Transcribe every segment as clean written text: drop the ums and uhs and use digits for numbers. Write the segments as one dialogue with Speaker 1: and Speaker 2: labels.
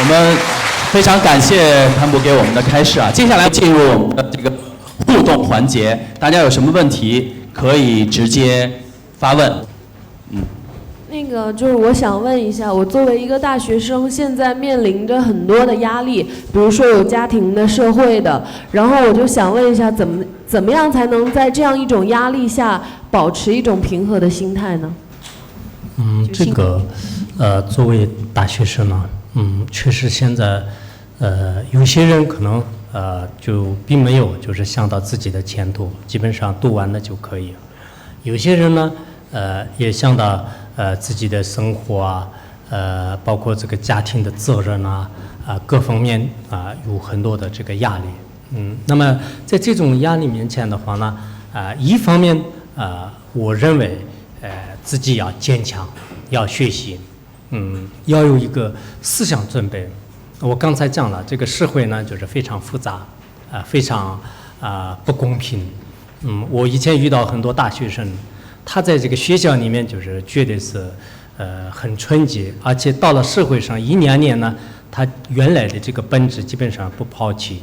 Speaker 1: 我们非常感谢潘博给我们的开示啊，接下来进入我们的这个互动环节，大家有什么问题可以直接发问。
Speaker 2: 那个就是我想问一下，我作为一个大学生，现在面临着很多的压力，比如说有家庭的、社会的，然后我就想问一下，怎么样才能在这样一种压力下保持一种平和的心态呢？
Speaker 3: 这个作为大学生呢，确实现在有些人可能就并没有就是想到自己的前途，基本上读完了就可以。有些人呢，也想到自己的生活啊，包括这个家庭的责任啊，各方面有很多的这个压力。那么在这种压力面前的话呢，一方面我认为自己要坚强，要学习，要有一个思想准备。我刚才讲了，这个社会呢就是非常复杂，非常不公平。我以前遇到很多大学生，他在这个学校里面就是觉得是很纯洁，而且到了社会上一年年呢，他原来的这个本质基本上不抛弃，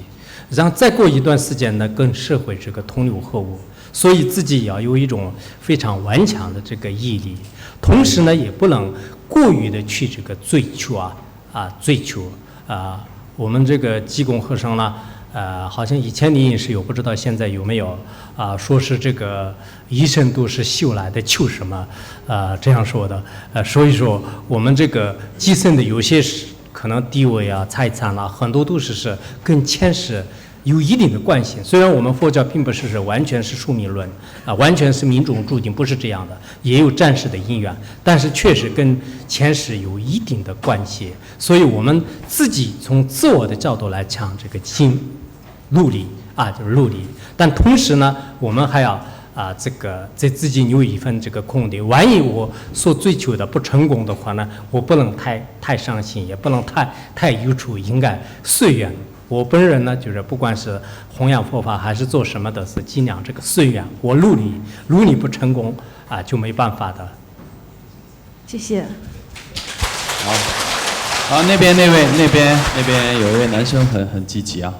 Speaker 3: 然后再过一段时间呢，跟社会这个同流合污。所以自己要有一种非常顽强的这个毅力，同时呢，也不能过于的去这个追求我们这个济公和尚呢，好像以前的饮食有，不知道现在有没有说是这个一生都是修来的，求什么这样说的。所以说我们这个济生的有些可能地位啊、财产啦，很多都是跟前世有一定的关系。虽然我们佛教并不是完全是宿命论完全是命中注定，不是这样的，也有暂时的因缘，但是确实跟前世有一定的关系。所以我们自己从自我的角度来讲，这个努力就是努力，但同时呢，我们还要这个在自己留一份这个空地。万一我所追求的不成功的话呢，我不能太伤心，也不能太忧愁，应该随缘。我本人呢，就是不管是弘扬佛法还是做什么的，是尽量这个随缘。我努力不成功就没办法的。
Speaker 2: 谢谢。
Speaker 1: 好，那边有一位男生很积极啊。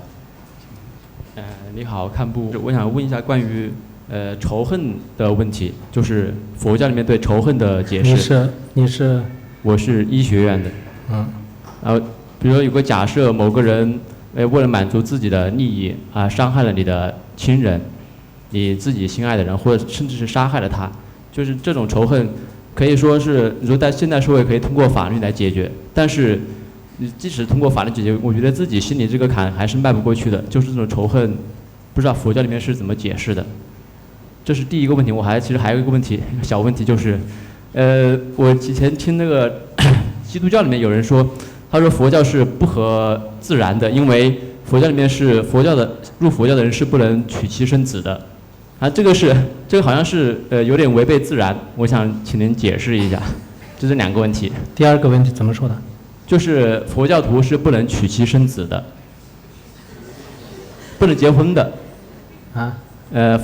Speaker 4: 你好，堪布，我想问一下关于仇恨的问题，就是佛教里面对仇恨的解释。
Speaker 3: 你是？
Speaker 4: 我是医学院的。然后比如说有个假设，某个人为了满足自己的利益伤害了你的亲人，你自己心爱的人，或者甚至是杀害了他，就是这种仇恨，可以说是你说在现代社会可以通过法律来解决，但是你即使通过法律解决，我觉得自己心里这个坎还是迈不过去的，就是这种仇恨，不知道佛教里面是怎么解释的。这是第一个问题。其实还有一个问题，小问题就是，我以前听那个基督教里面有人说，他说佛教是不合自然的，因为佛教里面是入佛教的人是不能娶妻生子的，这个好像是有点违背自然，我想请您解释一下，这是两个问题。
Speaker 3: 第二个问题怎么说的？
Speaker 4: 就是佛教徒是不能娶妻生子的，不能结婚的。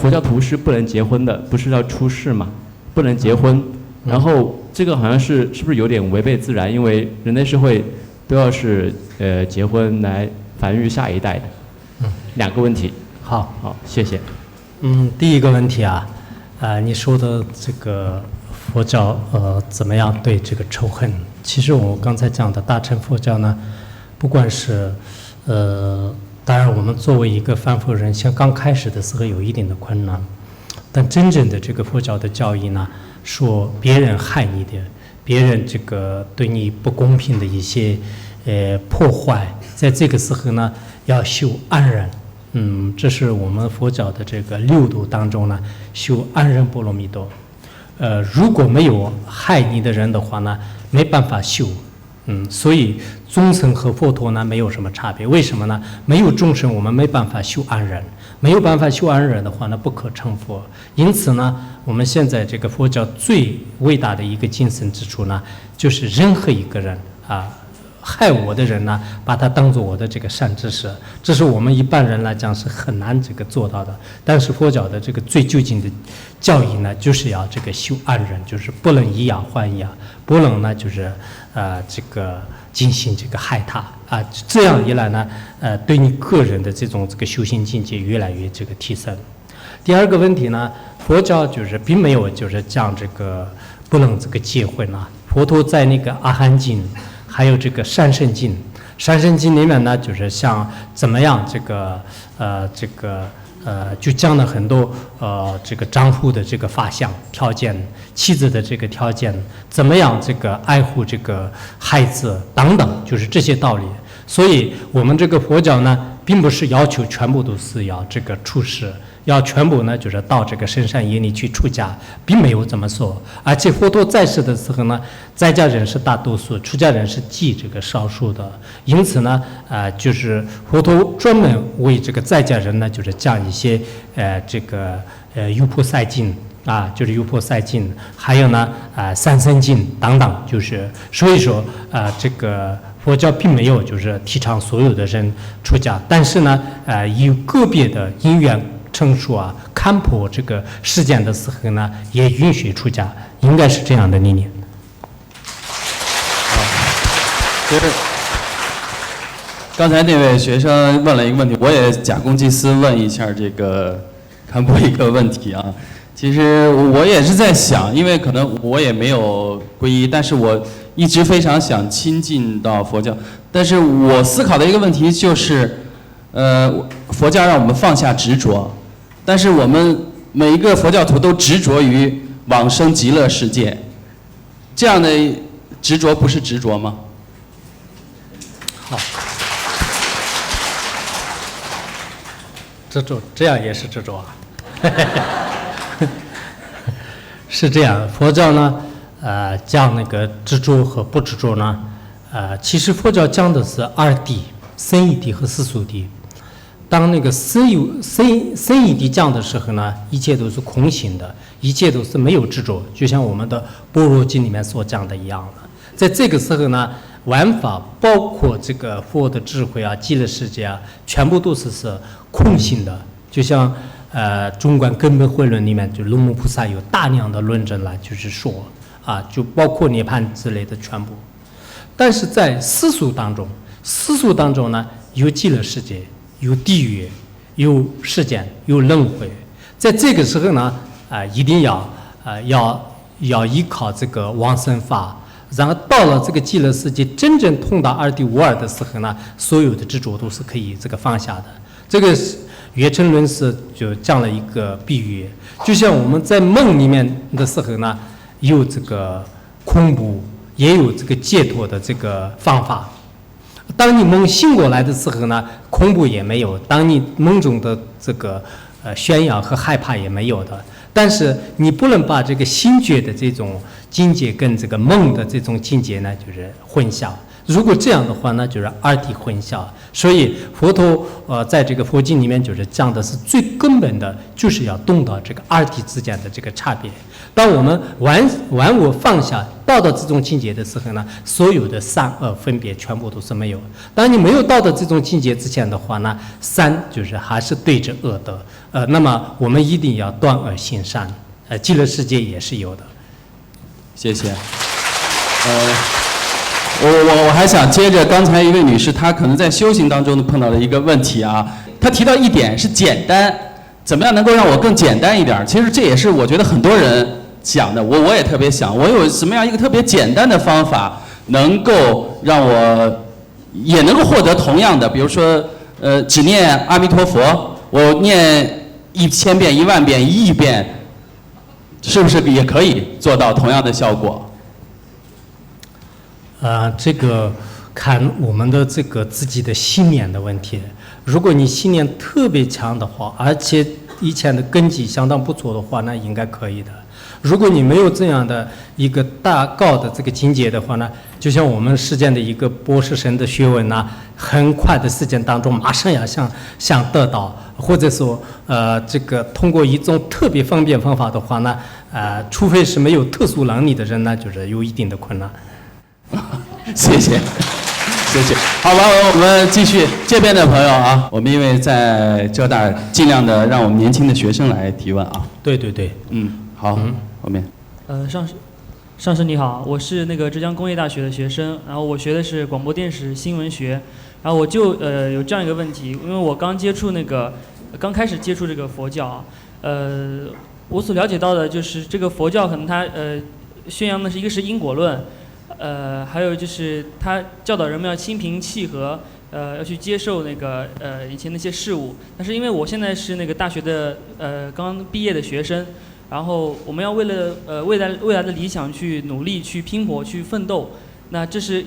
Speaker 4: 佛教徒是不能结婚的，不是要出世嘛，不能结婚。然后这个好像是不是有点违背自然？因为人类社会都要是结婚来繁育下一代的。两个问题。好，谢谢。
Speaker 3: 第一个问题你说的这个佛教怎么样对这个仇恨？其实我刚才讲的大乘佛教呢，不管是当然我们作为一个凡夫人，像刚开始的时候有一定的困难，但真正的这个佛教的教义呢，说别人害你的，别人这个对你不公平的一些破坏，在这个时候呢，要修安忍。这是我们佛教的这个六度当中呢，修安忍波罗蜜多。如果没有害你的人的话呢，没办法修。所以众生和佛陀呢没有什么差别。为什么呢？没有众生，我们没办法修安忍，没有办法修安忍的话呢，不可成佛。因此呢，我们现在这个佛教最伟大的一个精神之处呢，就是任何一个人害我的人呢，把他当作我的这个善知识，这是我们一般人来讲是很难这个做到的。但是佛教的这个最究竟的教义呢，就是要这个修安忍，就是不能以牙还牙，不能呢就是这个进行这个害他啊，这样一来呢，对你个人的这个修行境界越来越提升。第二个问题呢，佛教并没有讲不能结婚啊。佛陀在那个《阿含经》还有《三圣经》，《三圣经》里面呢，像怎么样就讲了很多丈夫的法相条件，妻子的条件，怎么样爱护孩子等等，这些道理。所以我们佛教呢，并不是要求全部都是要出世，要全部呢到深山野岭去出家，并没有这么说。而且佛陀在世的时候呢，在家人是大多数，出家人是极少数的。因此呢，佛陀专门为在家人呢，讲一些优婆塞经啊，优婆塞经，还有呢三圣经等等，所以说佛教并没有提倡所有的人出家，但是呢有个别的因缘成熟啊，看破世间的时候呢，也允许出家，应该是这样的理念。
Speaker 1: 刚才那位学生问了一个问题，我也假公济私问一下堪布一个问题啊。其实我也是在想，因为可能我也没有皈依，但是我一直非常想亲近到佛教。但是我思考的一个问题就是，佛教让我们放下执着，但是我们每一个佛教徒都执着于往生极乐世界，这样的执着不是执着吗？
Speaker 3: 好，执着这样也是执着啊。是这样，佛教呢，讲执着和不执着呢，其实佛教讲的是二谛，生一谛和世俗谛。当生一谛讲的时候呢，一切都是空性的，一切都是没有执着，就像我们的《般若经》里面所讲的一样的。在这个时候呢，万法包括佛的智慧啊、极乐世界啊，全部都是空性的，就像。中观根本慧论里面，龙母菩萨有大量的论证来，说啊，就包括涅槃之类的全部。但是在世俗当中呢，有极乐世界，有地狱，有世间，有轮回。在这个时候呢，一定要依靠往生法，然后到了极乐世界，真正通达二谛无二的时候呢，所有的执着都是可以放下的。这个是。月称论师就讲了一个比喻，就像我们在梦里面的时候呢，有恐怖，也有解脱的方法。当你梦醒过来的时候呢，恐怖也没有；当你梦中的宣扬和害怕也没有的。但是你不能把心觉的这种境界跟梦的这种境界呢，混淆。如果这样的话呢，二谛混淆。所以佛陀在佛经里面讲的是最根本的，就是要懂到二谛之间的差别。当我们完我放下，到这种境界的时候呢，所有的善恶分别全部都是没有。当你没有到这种境界之前的话呢，善还是对着恶的。那么我们一定要断恶行善。极乐世界也是有的。
Speaker 1: 谢谢。我还想接着刚才一位女士，她可能在修行当中碰到的一个问题啊，她提到一点是简单，怎么样能够让我更简单一点？其实这也是我觉得很多人想的，我也特别想，我有什么样一个特别简单的方法，能够让我也能够获得同样的，比如说只念阿弥陀佛，我念1000遍、10000遍、1亿遍，是不是也可以做到同样的效果？
Speaker 3: 这个看我们的自己的信念的问题。如果你信念特别强的话，而且以前的根基相当不错的话，那应该可以的。如果你没有这样的一个大高的境界的话呢，就像我们世间的一个博士生的学问呢，很快的时间当中马上要想得到，或者说通过一种特别方便方法的话呢，除非是没有特殊能力的人呢，有一定的困难。
Speaker 1: 谢谢，谢谢。好吧，我们继续这边的朋友啊，我们因为在浙大尽量的让我们年轻的学生来提问啊。
Speaker 3: 对对对，
Speaker 1: 好，后面。
Speaker 5: 上师你好，我是那个浙江工业大学的学生，然后我学的是广播电视新闻学，然后我就有这样一个问题，因为我刚开始接触这个佛教啊，我所了解到的就是这个佛教可能它宣扬的是一个是因果论，还有就是它教导人们要心平气和，要去接受那个以前那些事物，但是因为我现在是那个大学的刚毕业的学生。然后我们要为了未来的理想去努力、去拼搏、去奋斗，那这是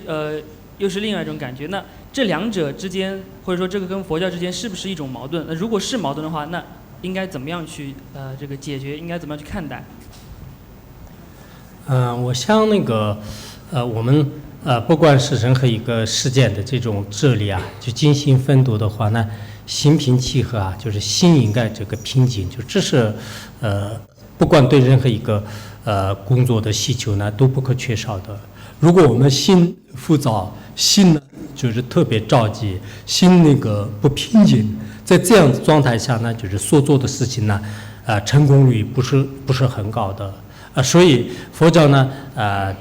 Speaker 5: 又是另外一种感觉。那这两者之间，或者说这个跟佛教之间是不是一种矛盾？那如果是矛盾的话，那应该怎么样去这个解决？应该怎么样去看待？
Speaker 3: 我想那个我们不管是任何一个事件的这种哲理啊，就进行奋斗的话呢，心平气和啊，就是心应该这个平静，就这是不管对任何一个工作的需求呢，都不可缺少的。如果我们心浮躁，心呢就是特别着急，心那个不平静，在这样的状态下呢，就是所做的事情呢，成功率不是很高的。所以佛教呢，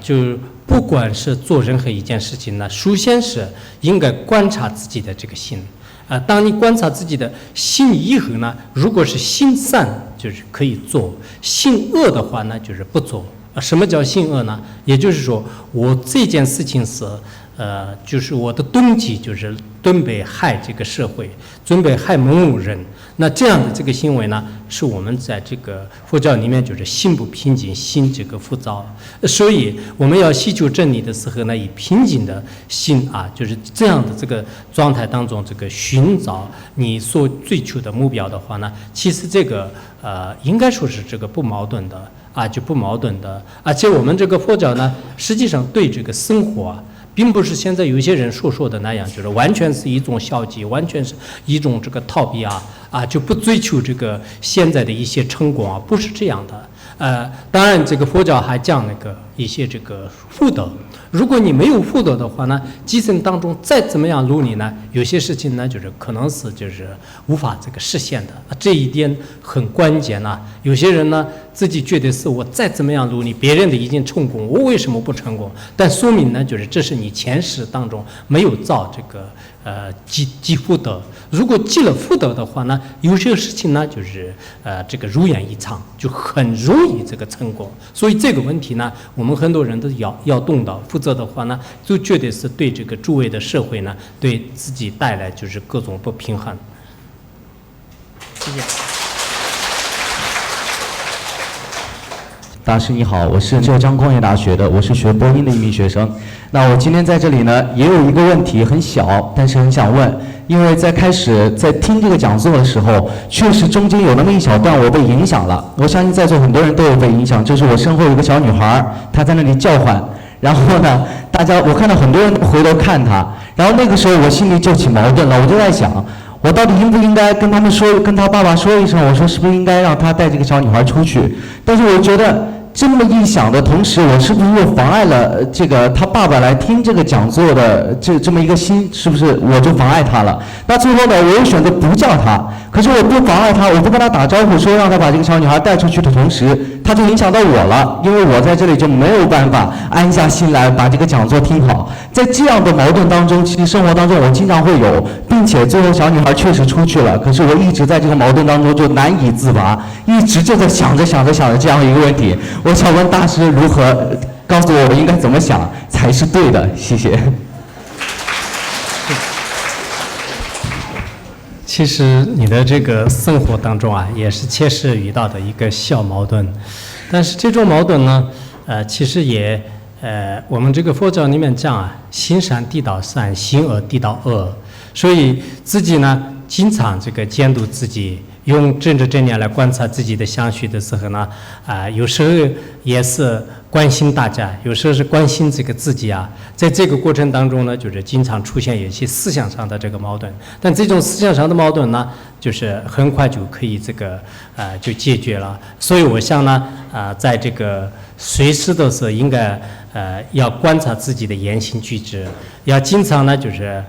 Speaker 3: 就不管是做任何一件事情呢，首先是应该观察自己的这个心。当你观察自己的心以后呢，如果是心善，就是可以做；心恶的话呢，就是不做。什么叫心恶呢？也就是说，我这件事情是，就是我的动机就是准备害这个社会，准备害某人。那这样的这个行为呢，是我们在这个佛教里面就是心不平静，心这个浮躁。所以我们要寻求真理的时候呢，以平静的心啊，就是这样的这个状态当中，这个寻找你所追求的目标的话呢，其实这个应该说是这个不矛盾的啊，就不矛盾的。而且我们这个佛教呢，实际上对这个生活啊，并不是现在有些人所说的那样，就是完全是一种消极，完全是一种这个逃避啊，就不追求这个现在的一些成功啊，不是这样的。当然这个佛教还讲那个一些这个福德。如果你没有福德的话呢，今生当中再怎么样努力呢，有些事情呢就是可能是就是无法这个实现的，这一点很关键啊。有些人呢自己觉得是我再怎么样努力，别人的已经成功，我为什么不成功？但说明呢，就是这是你前世当中没有造这个积福德。如果积了福德的话呢，有些事情呢就是这个如愿以偿，就很容易这个成功。所以这个问题呢，我们很多人都要动到，否则的话呢，就觉得是对这个诸位的社会呢，对自己带来就是各种不平衡。
Speaker 5: 谢谢。
Speaker 6: 大师你好，我是浙江工业大学的，我是学播音的一名学生。那我今天在这里呢，也有一个问题很小，但是很想问，因为在听这个讲座的时候，确实中间有那么一小段我被影响了。我相信在座很多人都有被影响，就是我身后有个小女孩，她在那里叫唤，然后呢，我看到很多人都回头看她，然后那个时候我心里就起矛盾了，我就在想，我到底应不应该跟他们说，跟他爸爸说一声，我说是不是应该让他带这个小女孩出去？但是我觉得这么一想的同时，我是不是又妨碍了这个他爸爸来听这个讲座的这么一个心？是不是我就妨碍他了？那最后呢，我又选择不叫他。可是我不妨碍他，我不跟他打招呼说让他把这个小女孩带出去的同时，他就影响到我了，因为我在这里就没有办法安下心来把这个讲座听好。在这样的矛盾当中，其实生活当中我经常会有，并且最后小女孩确实出去了，可是我一直在这个矛盾当中就难以自拔，一直就在想着这样一个问题。我想问大师如何告诉我应该怎么想才是对的？谢谢。
Speaker 3: 其实你的这个生活当中啊，也是切实遇到的一个小矛盾，但是这种矛盾呢，其实也我们这个佛教里面讲啊，行善地道善，行恶地道恶，所以自己呢，经常这个监督自己，用正知正念来观察自己的相续的时候呢，有时候也是关心大家，有时候是关心这个自己啊。在这个过程当中呢，就是经常出现有一些思想上的这个矛盾，但这种思想上的矛盾呢，就是很快就可以这个就解决了。所以我想呢，在这个随时都是应该要观察自己的言行举止，要经常呢就是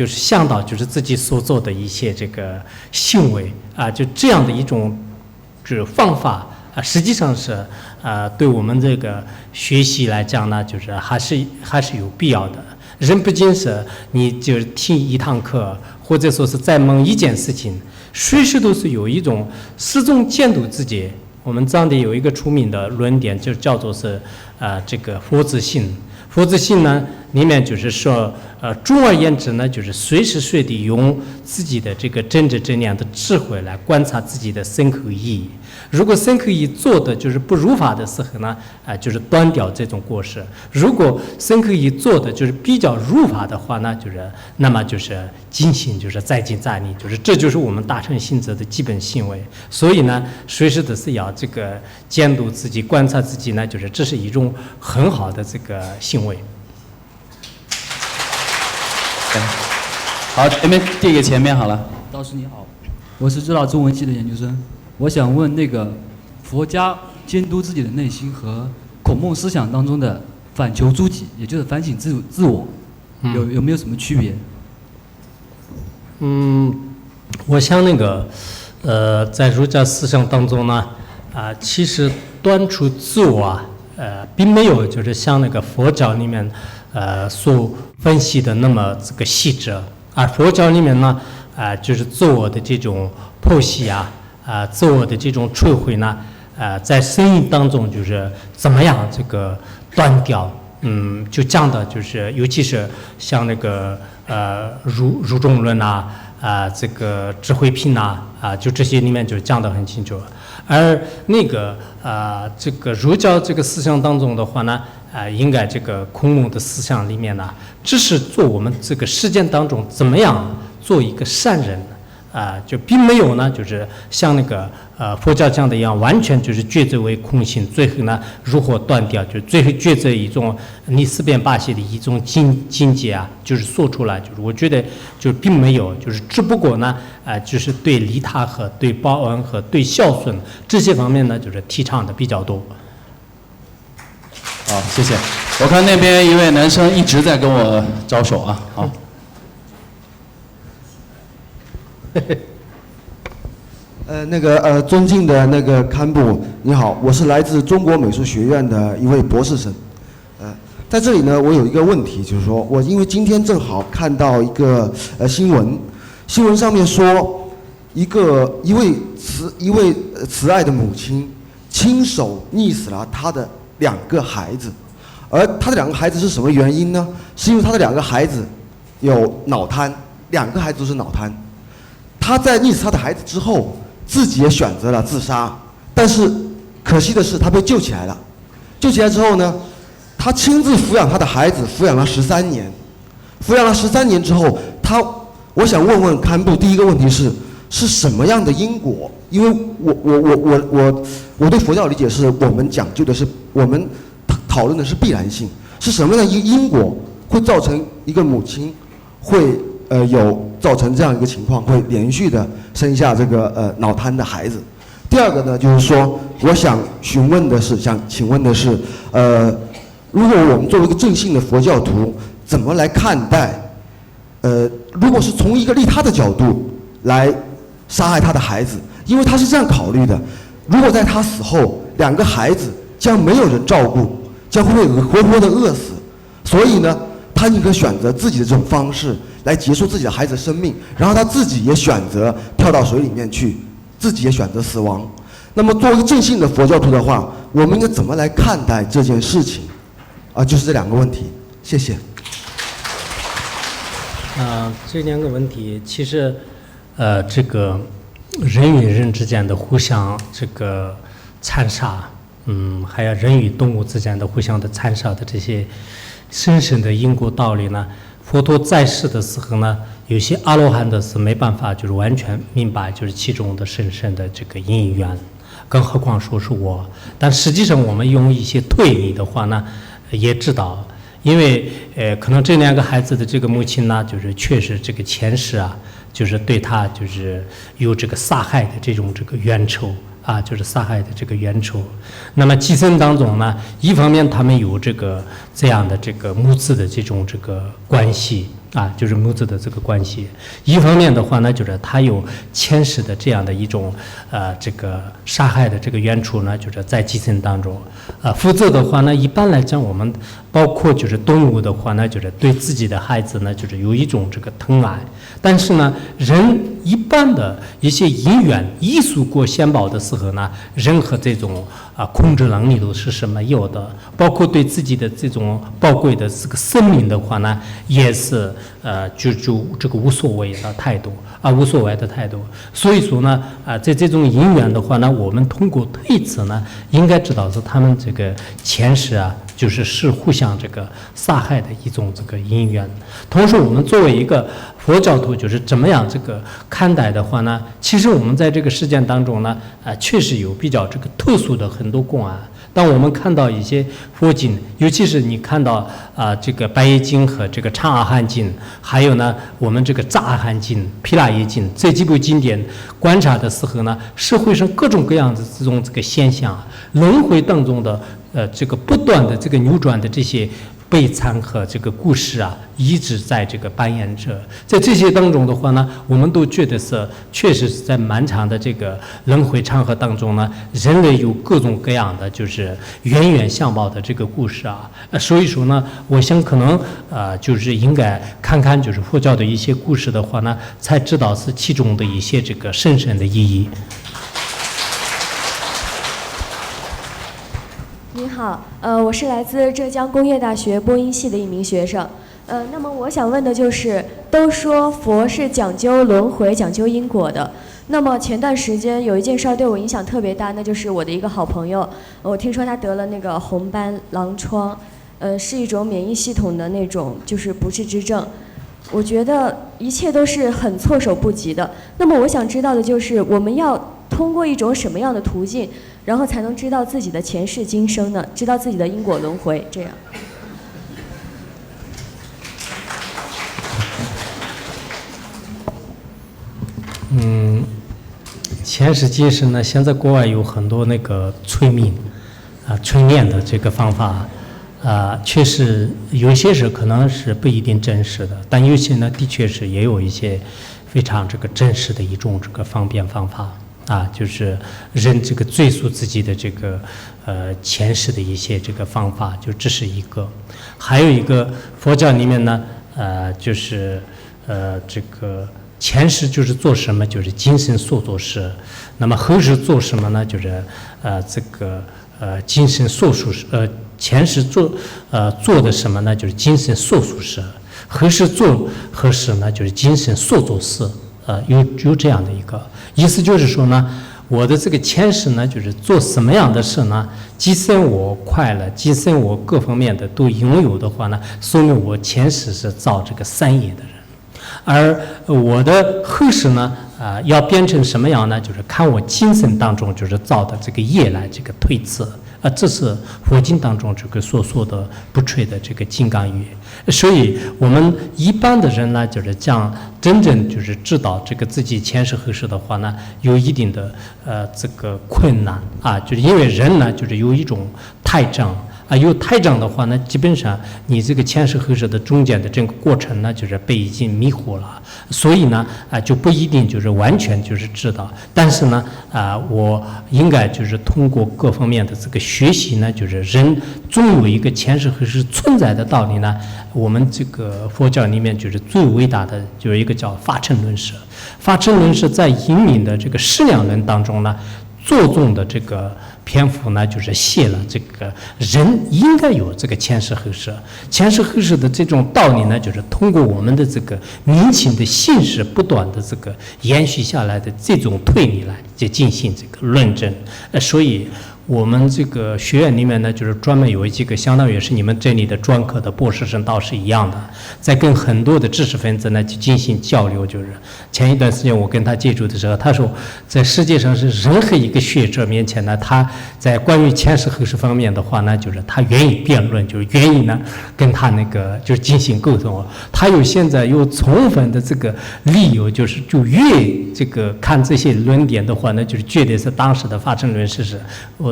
Speaker 3: 想到就是自己所做的一些这个行为就这样的一种就是方法实际上是对我们这个学习来讲呢，就是还是有必要的。人不仅是你就是听一堂课，或者说是在某一件事情，随时都是有一种始终监督自己。我们藏地有一个出名的论点，就叫做是这个佛子性。佛子性呢，里面就是说，总而言之呢，就是随时随地用自己的这个真知真念的智慧来观察自己的身口意。如果身口意做的就是不如法的时候呢，就是断掉这种过失；如果身口意做的就是比较如法的话呢，那么就是精行，就是在精在力，这就是我们大乘行者的基本行为。所以呢，随时都是要这个监督自己、观察自己呢，这是一种很好的这个行为。
Speaker 1: 好，前面递给前面好了。
Speaker 7: 导师你好，我是知道中文系的研究生，我想问那个佛家监督自己的内心和孔孟思想当中的反求诸己，也就是反省自我，有没有什么区别？
Speaker 3: 我想在儒家思想当中呢，其实断除自我并没有像佛教里面所分析的那么这个细致，而佛教里面呢，就是自我的这种剖析自我的这种摧毁呢，在生命当中怎么样这个断掉，就讲的尤其是像儒中论这个智慧品就这些里面就讲得很清楚。而这个儒教这个思想当中的话呢，应该这个孔孟的思想里面呢，只是做我们这个实践当中怎么样做一个善人，就并没有呢，像佛教讲的一样，完全抉择为空性，最后呢如何断掉，最后抉择一种你四边八邪的一种境界说出来，我觉得并没有，只不过呢，对利他和对报恩和对孝顺这些方面呢，提倡的比较多。
Speaker 1: 好，谢谢。我看那边一位男生一直在跟我招手好。
Speaker 8: 尊敬的堪布，你好，我是来自中国美术学院的一位博士生。在这里呢，我有一个问题，就是说我因为今天正好看到一个新闻上面说，一位慈爱的母亲亲手溺死了她的2个孩子，而她的2个孩子是什么原因呢？是因为她的2个孩子有脑瘫，2个孩子都是脑瘫。她在溺死她的孩子之后，自己也选择了自杀，但是可惜的是，她被救起来了。救起来之后呢，她亲自抚养她的孩子，抚养了13年。抚养了13年之后，我想问问堪布，第一个问题是什么样的因果？因为我对佛教理解是我们讲究的是，我们讨论的是必然性，是什么样的一个因果会造成一个母亲会造成这样一个情况，会连续的生下这个脑瘫的孩子。第二个呢，就是说，我想请问的是，如果我们作为一个正信的佛教徒，怎么来看待？如果是从一个利他的角度来杀害他的孩子，因为他是这样考虑的：如果在他死后，2个孩子将没有人照顾，将会被活活的饿死，所以呢，他宁可选择自己的这种方式来结束自己的孩子的生命，然后他自己也选择跳到水里面去，自己也选择死亡。那么作为正信的佛教徒的话，我们应该怎么来看待这件事情？就是这2个问题，谢谢。
Speaker 3: 这2个问题其实，这个人与人之间的互相这个残杀，还有人与动物之间的互相的残杀的这些深深的因果道理呢，佛陀在世的时候呢，有些阿罗汉的是没办法完全明白其中的深深的这个因缘，更何况说是我。但实际上我们用一些推理的话呢，也知道，因为可能这2个孩子的这个母亲呢，确实这个前世对他有这个杀害的这种这个冤仇杀害的这个冤仇。那么寄生当中呢，一方面他们有这样的这个母子的这种这个关系，就是母子的这个关系。一方面的话呢，就是他有前世的这样的一种这个杀害的这个冤处呢，就是在继承当中。否则的话呢，一般来讲，我们包括就是动物的话呢，就是对自己的孩子呢，就是有一种这个疼爱。但是呢，人一般的一些因缘艺术过先宝的时候呢，任何这种控制能力都是没有的，包括对自己的这种宝贵的这个生命的话呢，也是就这个无所谓的态度无所谓的态度。所以说呢在这种因缘的话呢，我们通过推测呢，应该知道是他们这个前世就是互相这个杀害的一种这个因缘。同时，我们作为一个佛教徒，就是怎么样这个看待的话呢？其实我们在这个事件当中呢，确实有比较这个特殊的很多公案。当我们看到一些佛经，尤其是你看到这个《白夜经》和这个《长阿含经》，还有呢我们这个《杂阿含经》《毗拉耶经》这几部经典观察的时候呢，社会上各种各样的这种这个现象，轮回当中的这个不断的这个扭转的这些悲惨和这个故事一直在这个扮演着。在这些当中的话呢，我们都觉得是确实是在漫长的这个轮回长河当中呢，人类有各种各样的就是冤冤相报的这个故事所以说呢，我想可能就是应该看看就是佛教的一些故事的话呢，才知道是其中的一些这个深深的意义。
Speaker 9: 你好，我是来自浙江工业大学播音系的一名学生。那么我想问的就是，都说佛是讲究轮回、讲究因果的。那么前段时间有一件事儿对我影响特别大，那就是我的一个好朋友，我听说他得了那个红斑狼疮，是一种免疫系统的那种就是不治之症。我觉得一切都是很措手不及的。那么我想知道的就是，我们要通过一种什么样的途径，然后才能知道自己的前世今生呢？知道自己的因果轮回，这样。
Speaker 3: 前世今生呢，现在国外有很多那个催眠催眠的这个方法确实有些是可能是不一定真实的，但有些呢的确是也有一些非常这个真实的一种这个方便方法就是人这个追溯自己的这个前世的一些这个方法，就这是一个。还有一个佛教里面呢就是这个前世就是做什么，就是今生所做事。那么后世做什么呢？就是这个今生所属事。前世做的什么呢？就是今生所属事。后世做何事呢？就是今生所做事。有这样的一个意思，就是说呢，我的这个前世呢，就是做什么样的事呢？今生我快乐，今生我各方面的都拥有的话呢，说明我前世是造这个善业的人。而我的后世呢要变成什么样呢？就是看我今生当中就是造的这个业来这个推测这是佛经当中这个所说的不摧的这个金刚语。所以我们一般的人呢，就是讲真正就是知道这个自己前世后世的话呢，有一定的这个困难就是因为人呢就是有一种太障有太障的话呢，基本上你这个前世后世的中间的这个过程呢，就是被已经迷惑了，所以呢就不一定就是完全就是知道。但是呢我应该就是通过各方面的这个学习呢，就是人总有一个前世后世存在的道理呢。我们这个佛教里面就是最伟大的就是一个叫法称论释。法称论释在引领的这个释量论当中呢，着重的这个篇幅呢，就是写了这个人应该有这个前世后世。前世后世的这种道理呢，就是通过我们的这个民情的现实不断的这个延续下来的这种推理来进行这个论证。所以我们这个学院里面呢，就是专门有几个相当于是你们这里的专科的博士生导师一样的，在跟很多的知识分子呢去进行交流。就是前一段时间我跟他接触的时候，他说在世界上是任何一个学者面前呢，他在关于前世后世方面的话呢，就是他愿意辩论，就是愿意呢跟他那个就是进行沟通。他现在有充分的这个理由，就越这个看这些论点的话呢，就是觉得是当时的法称论释是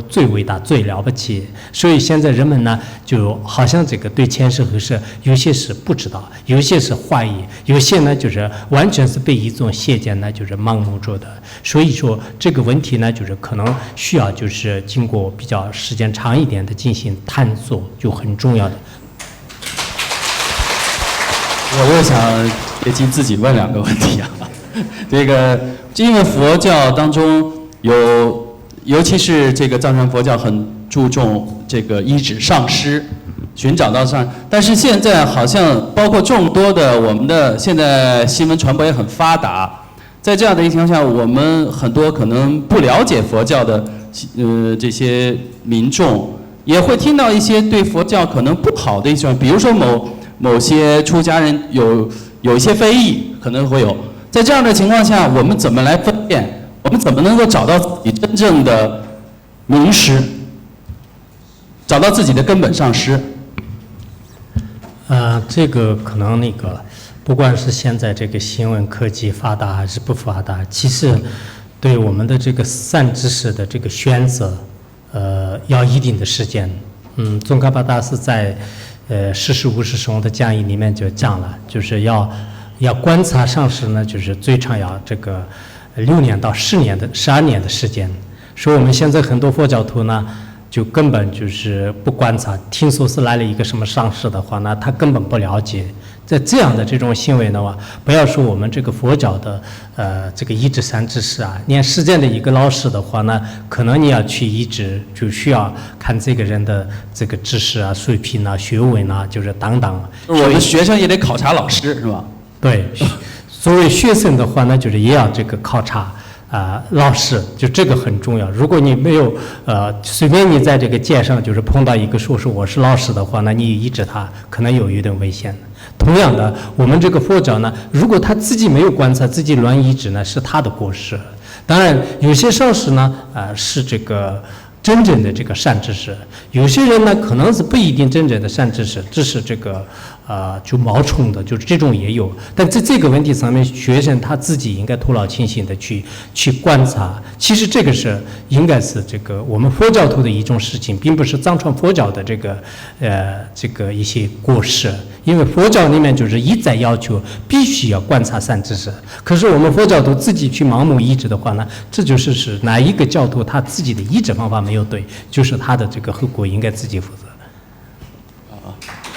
Speaker 3: 最伟大、最了不起。所以现在人们呢，就好像这个对前世后世，有些是不知道，有些是怀疑，有些呢就是完全是被一种邪见呢就是盲目着的。所以说这个问题呢，就是可能需要就是经过比较时间长一点的进行探索，就很重要的。
Speaker 1: 我又想借机自己问2个问题啊。这个，因为佛教当中尤其是这个藏传佛教很注重这个依止上师，寻找到上。但是现在好像包括众多的我们的现在新闻传播也很发达，在这样的一个情况下，我们很多可能不了解佛教的这些民众，也会听到一些对佛教可能不好的一些，比如说某些出家人有一些非议，可能会有。在这样的情况下，我们怎么来分辨？我们怎么能够找到自己真正的名师，找到自己的根本上师？
Speaker 3: 这个可能那个，不管是现在这个新闻科技发达还是不发达，其实对我们的这个善知识的这个选择，要一定的时间。宗喀巴大师在世事无事中的讲义里面就讲了，就是要观察上师呢，就是最长要这个6年到12年的时间。所以我们现在很多佛教徒呢，就根本就是不观察，听说是来了一个什么上师的话呢，他根本不了解。在这样的这种行为的话，不要说我们这个佛教的这个依止善知识啊，连世间的一个老师的话呢，可能你要去依止，就需要看这个人的这个知识啊、水平啊、学问啊，就是等等。
Speaker 1: 我们学生也得考察老师，是吧？
Speaker 3: 对，作为学生的话呢，就是也要这个考察老师，就这个很重要。如果你没有随便你在这个街上就是碰到一个说我是老师的话，那你依止他，可能有一点危险。同样的，我们这个佛教呢，如果他自己没有观察，自己乱依止呢，是他的过失。当然，有些上师呢，是这个真正的这个善知识；有些人呢，可能是不一定真正的善知识，只是这个就冒充的，就是这种也有。但在这个问题上面，学生他自己应该头脑清醒的去观察。其实这个是应该是这个我们佛教徒的一种事情，并不是藏传佛教的这个一些过失。因为佛教里面就是一再要求必须要观察善知识，可是我们佛教徒自己去盲目依止的话呢，这就是哪一个教徒他自己的依止方法没有对，就是他的这个后果应该自己负责。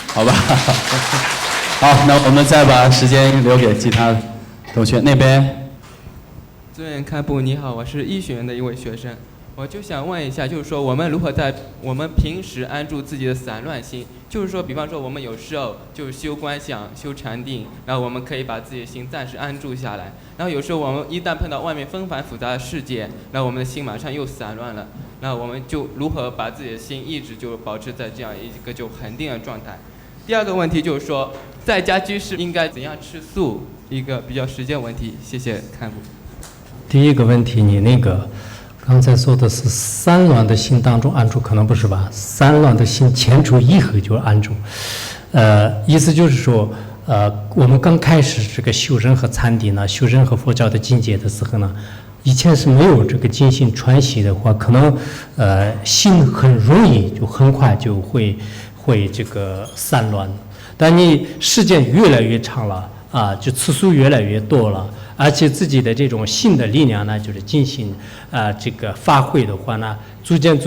Speaker 1: 好吧，好，那我们再把时间留给其他同学那边。
Speaker 10: 尊严堪布，你好，我是医学院的一位学生，我就想问一下，就是说我们如何在我们平时安住自己的散乱心？就是说，比方说我们有时候就是修观想、修禅定，然后我们可以把自己的心暂时安住下来。然后有时候我们一旦碰到外面纷繁复杂的世界，然后我们的心马上又散乱了。那我们就如何把自己的心一直就保持在这样一个就恒定的状态？第二个问题就是说，在家居士应该怎样吃素？一个比较实践问题。谢谢看布。
Speaker 3: 第一个问题，你那个刚才说的是散乱的心当中安住，可能不是吧？散乱的心前出以后就安住，意思就是说，我们刚开始这个修任何禅定呢，修任何佛教的境界的时候呢，以前是没有这个精心传习的话，可能心很容易就很快就会这个散乱。但你时间越来越长了就次数越来越多了。而且自己的这种性的力量呢，就是进行这个发挥的话呢，逐渐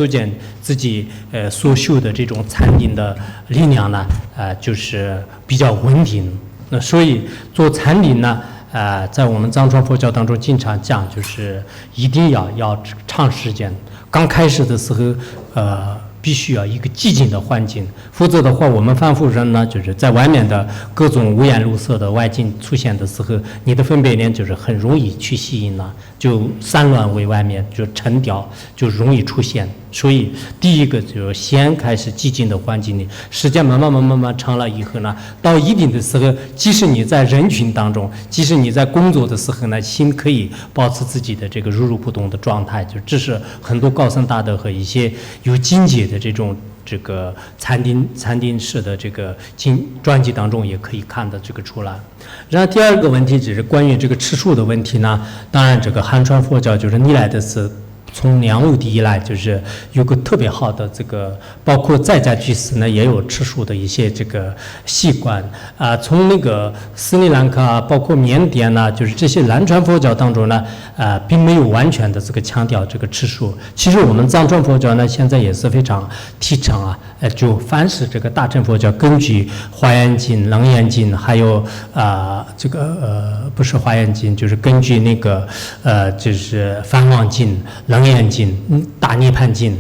Speaker 3: 自己所修的这种禅定的力量呢，就是比较稳定。那所以做禅定呢，在我们藏传佛教当中经常讲，就是一定要长时间。刚开始的时候，必须要一个寂静的环境，否则的话，我们凡夫人呢，就是在外面的各种五颜六色的外境出现的时候，你的分别念就是很容易去吸引了，就散乱为外面就沉掉，就容易出现。所以第一个就是先开始寂静的环境里，时间慢慢长了以后呢，到一定的时候，即使你在人群当中，即使你在工作的时候呢，心可以保持自己的这个如如不动的状态，就这是很多高僧大德和一些有境界的这个禅定式的这个专辑当中也可以看得这个出来。然后第二个问题就是关于这个吃素的问题呢，当然这个汉传佛教就是历来的是从梁武帝以来，就是有个特别好的这个，包括在家居士呢也有吃素的一些这个习惯从那个斯里兰卡，包括缅甸呢，就是这些南传佛教当中呢，并没有完全的这个强调这个吃素。其实我们藏传佛教呢，现在也是非常提倡就凡是这个大乘佛教，根据《华严经》《楞严经》，还有这个不是《华严经》，就是根据那个就是《梵网经》《楞严经》《大涅槃经》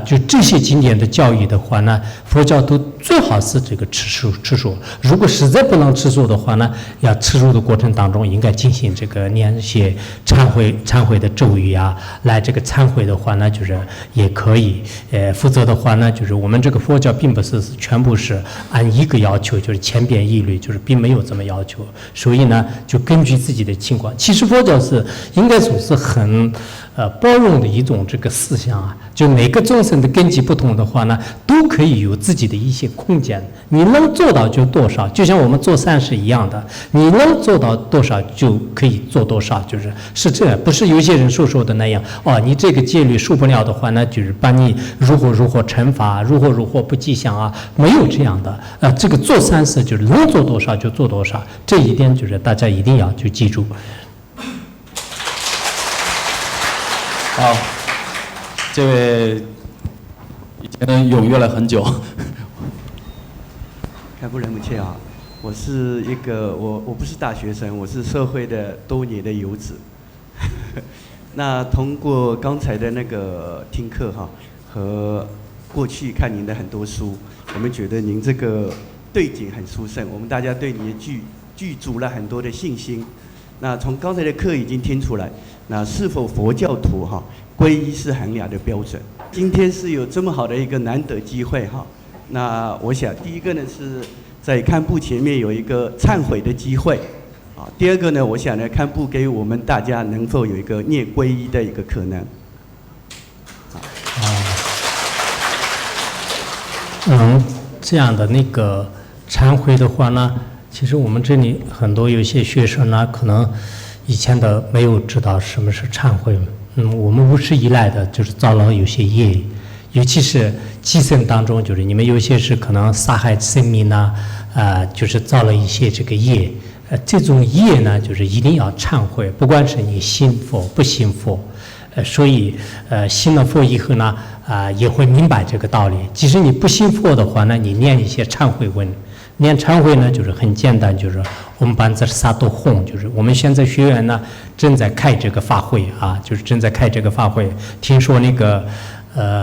Speaker 3: 就这些经典的教义的话呢，佛教都最好是这个吃素。如果实在不能吃素的话呢，要吃素的过程当中，应该进行这个念一些忏悔的咒语来这个忏悔的话呢，就是也可以。否则的话呢，就是我们这个佛教并不是全部是按一个要求，就是千篇一律，就是并没有这么要求。所以呢，就根据自己的情况。其实佛教是应该说是很包容的一种这个思想就每个众生的根基不同的话呢，都可以有自己的一些空间，你能做到就多少，就像我们做善事一样的，你能做到多少就可以做多少，是这样，不是有些人说的那样你这个戒律受不了的话呢，就是把你如何惩罚，如何不吉祥没有这样的这个做善事就是能做多少就做多少，这一点就是大家一定要去记住。
Speaker 1: 好，这位已经踊跃了很久。
Speaker 11: 开布仁姆切好，我是一个我不是大学生，我是社会的多年的游子。那通过刚才的那个听课和过去看您的很多书，我们觉得您这个对景很殊胜，我们大家对你具足了很多的信心。那从刚才的课已经听出来，那是否佛教徒皈依是衡量的标准？今天是有这么好的一个难得机会那我想第一个呢是在堪布前面有一个忏悔的机会第二个呢，我想呢堪布给我们大家能否有一个念皈依的一个可能？
Speaker 3: 这样的那个忏悔的话呢，其实我们这里很多有些学生呢，可能以前的没有知道什么是忏悔。我们无始以来的就是造了有些业，尤其是寄生当中，就是你们有些是可能杀害生命就是造了一些这个业。这种业呢，就是一定要忏悔，不管是你信佛不信佛。所以信了佛以后呢，也会明白这个道理。即使你不信佛的话呢，你念一些忏悔文。念忏悔呢，就是很简单，就是我们班子萨多哄，就是我们现在学员呢正在开这个法会就是正在开这个法会。听说那个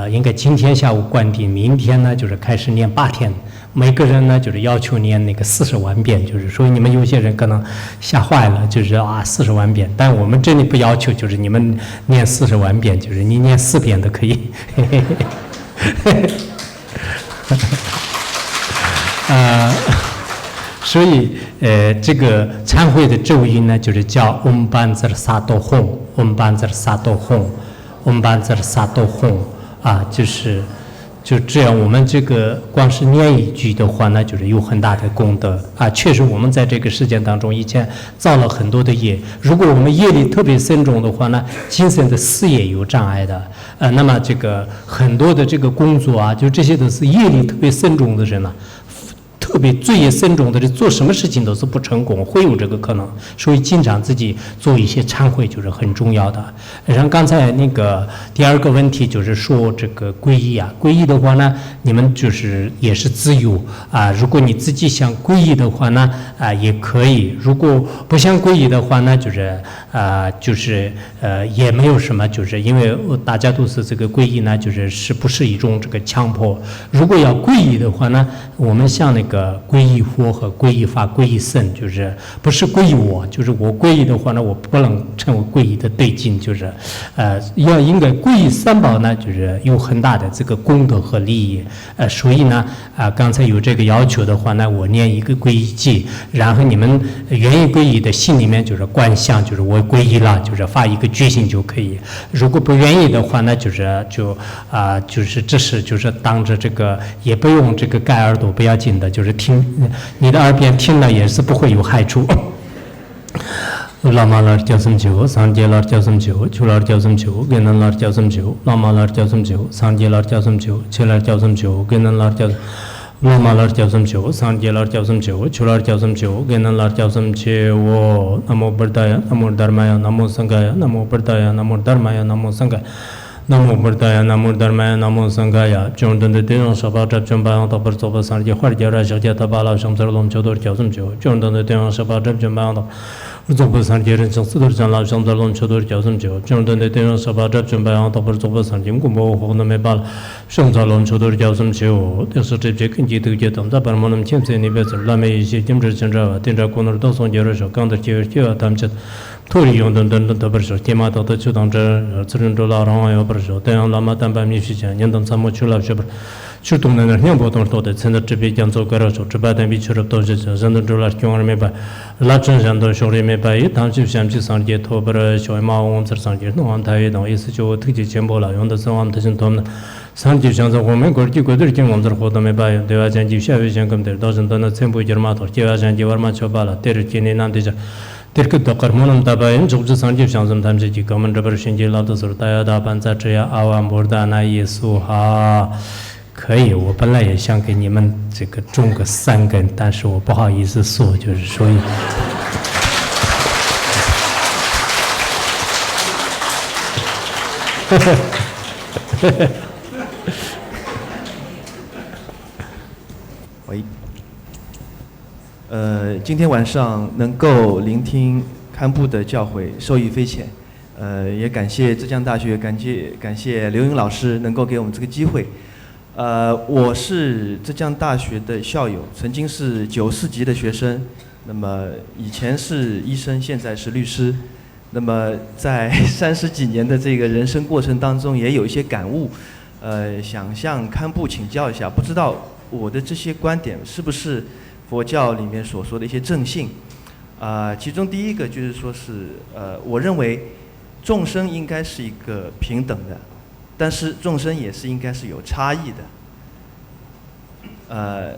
Speaker 3: 应该今天下午关闭，明天呢就是开始念8天，每个人呢就是要求念那个40万遍，就是所以你们有些人可能吓坏了，就是40万遍，但我们这里不要求，就是你们念40万遍，就是你念4遍都可以。所以这个忏悔的咒语呢，就是叫嗡班兹萨多哄，嗡班兹萨多哄，嗡班兹萨多哄就这样，我们这个光是念一句的话呢，就是有很大的功德确实，我们在这个世界当中以前造了很多的业，如果我们业力特别深重的话呢，精神的事业有障碍的那么这个很多的这个工作就这些都是业力特别深重的人特别罪业深重的人，做什么事情都是不成功，会有这个可能。所以经常自己做一些忏悔就是很重要的。然后刚才那个第二个问题就是说这个皈依皈依的话呢，你们就是也是自由如果你自己想皈依的话呢也可以；如果不想皈依的话呢，就是也没有什么，就是因为大家都是这个皈依呢，是不是一种这个强迫？如果要皈依的话呢，我们像那个皈依佛和皈依法、皈依僧，就是不是皈依我，就是我皈依的话呢，我不能成为皈依的对境，就是应该皈依三宝呢，就是有很大的这个功德和利益所以呢刚才有这个要求的话呢，我念一个皈依偈，然后你们愿意皈依的心里面就是观想，就是我皈依了，就是发一个决心就可以。如果不愿意的话呢，就是这是就是当着这个也不用这个盖耳朵，不要紧的，就是听你的耳边听了也是不会有害处。Lamalar Jasam Jivo, Sanjelar Jasam Jivo, Chular Jasam Jivo, Genalar Jasam Jivo, Lamalar Jasam Jivo, Sanjelar Jasam Jivo, Chelar Jasam Jivo, Genalar Jasam Lamalar Jasam Jivo, Sanjelar Jasam Jivo, Chular Jasam Jivo, Genalar Jasam Jivo, Namo Bardaya, Namo Dharmaya, Namo Sangaya, Namo Bardaya, Namo Dharmaya, Namo Sangaya. Namo Bardaya, Namo Dharmaya, Namo Sangaya, Jondan de Deon Shabbat, Jumba, Topper, Sopa, Sanji, Harjara, Shakata, Bala, Shamsar, Lom, Chodor, Jasam Jivo, Jondan de Deon Shabbat, Jumba, Zopa Sanji, Sudur, Janla, Shamsar, Lom, Chodor, Jasam Jivo, Jondan de Deon Shabbat, Jumba, Topper, Sopa, Sanji, Gumbo, Honamebal, Shamsar, Lom, Chodor, Jasam Jivo, there's a trip, Kinji, to get on the Barmonum, Chimsey, Nibes, Lame, Jimber, Chandra, Tindra, Conor, Dawson, Jerusha, Counter, Chia, Tamchet. 토리 용돈돈돈 더버서 테마도 주당저 저런도라랑 여버서 대양 라마단 밤미시전 연동 삼모 출랍셔버 출동내는 형보통 또대 centre 집이 견조 걸어서 주바단 비처럼 도저 전도라 경험해봐 라천산도 쇼리메바이 당시 샴지 상계 토버러 쇼마온 저상계 노한타이도 있으죠 특지 전보라 용도 성함 대신 돈 상지 장소 보면 거기 거들 경험들 호도메바이 대화전지 샤위전금들 도전도는 전부 결마도 대화전지 얼마 줘봐라 때를 지내 남대자 Terkut dokar monum tabayin jogju sanjib shangsam tamse ji kaman rabar shinji labda sur daya da banza zhiya awan borda na yesu哈可以我本来也想给你们这个种个3根但是我不好意思说就是所以
Speaker 12: 喂今天晚上能够聆听堪布的教诲，受益匪浅。也感谢浙江大学，感谢刘英老师能够给我们这个机会。我是浙江大学的校友，曾经是94级的学生，那么以前是医生，现在是律师。那么在30几年的这个人生过程当中，也有一些感悟，想向堪布请教一下，不知道我的这些观点是不是佛教里面所说的一些正信，其中第一个就是说是，我认为众生应该是一个平等的，但是众生也是应该是有差异的。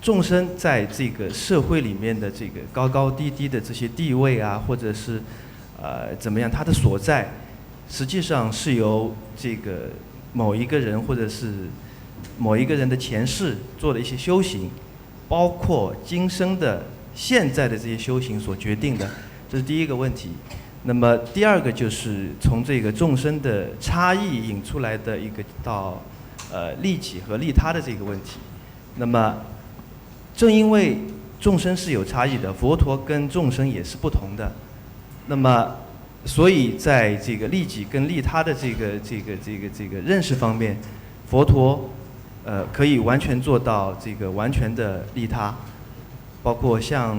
Speaker 12: 众生在这个社会里面的这个高高低低的这些地位啊，或者是怎么样，他的所在，实际上是由这个某一个人或者是某一个人的前世做的一些修行。包括今生的现在的这些修行所决定的，这是第一个问题。那么第二个就是从这个众生的差异引出来的一个到利己和利他的这个问题。那么正因为众生是有差异的，佛陀跟众生也是不同的。那么所以在这个利己跟利他的这个认识方面，佛陀可以完全做到这个完全的利他，包括像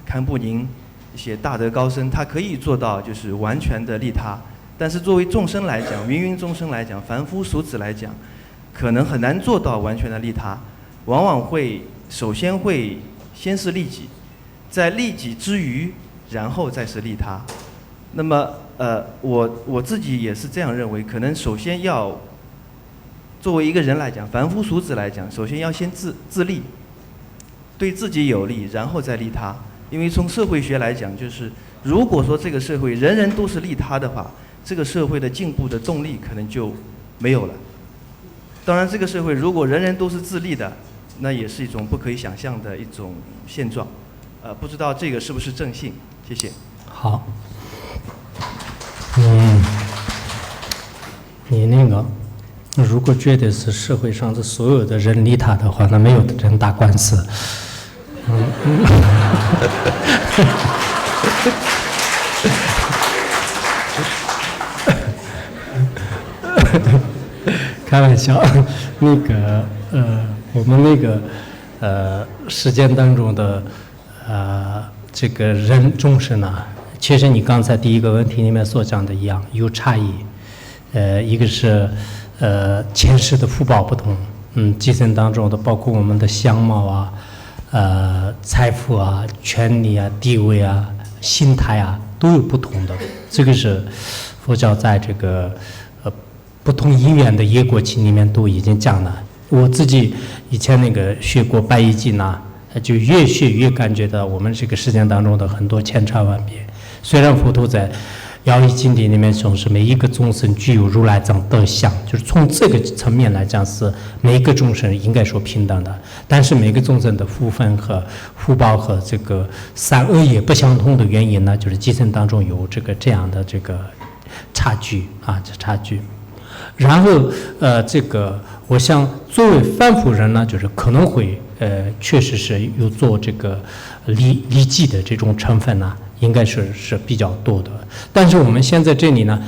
Speaker 12: 堪布宁一些大德高僧，他可以做到就是完全的利他。但是作为众生来讲，芸芸众生来讲，凡夫俗子来讲，可能很难做到完全的利他，往往会首先会先是利己，在利己之余，然后再是利他。那么我自己也是这样认为，可能首先要。作为一个人来讲，凡夫俗子来讲，首先要先自利，对自己有利，然后再利他。因为从社会学来讲，就是如果说这个社会人人都是利他的话，这个社会的进步的动力可能就没有了。当然，这个社会如果人人都是自利的，那也是一种不可以想象的一种现状。不知道这个是不是正信？谢谢。
Speaker 3: 好，你那个。如果觉得是社会上的所有的人利他的话，那没有人打官司。开玩笑，那个我们那个实践当中的这个人众生啊，其实你刚才第一个问题里面所讲的一样，有差异。一个是。前世的福报不同，继承当中的包括我们的相貌啊，财富啊、权利啊、地位啊、心态啊，都有不同的。这个是佛教在这个不同因缘的业果期里面都已经讲了。我自己以前那个学过《百益经》呐，就越学越感觉到我们这个世界当中的很多千差万别。虽然佛陀在要义经典里面总是每一个众生具有如来藏德相，就是从这个层面来讲是每一个众生应该说平等的，但是每个众生的福分和福报和这个善恶业不相同的原因呢，就是基层当中有这样的这个差距啊，这差距。然后这个我想作为凡夫人呢，就是可能会确实是有做这个利己的这种成分呢，应该是比较多的。但是我们现在这里呢，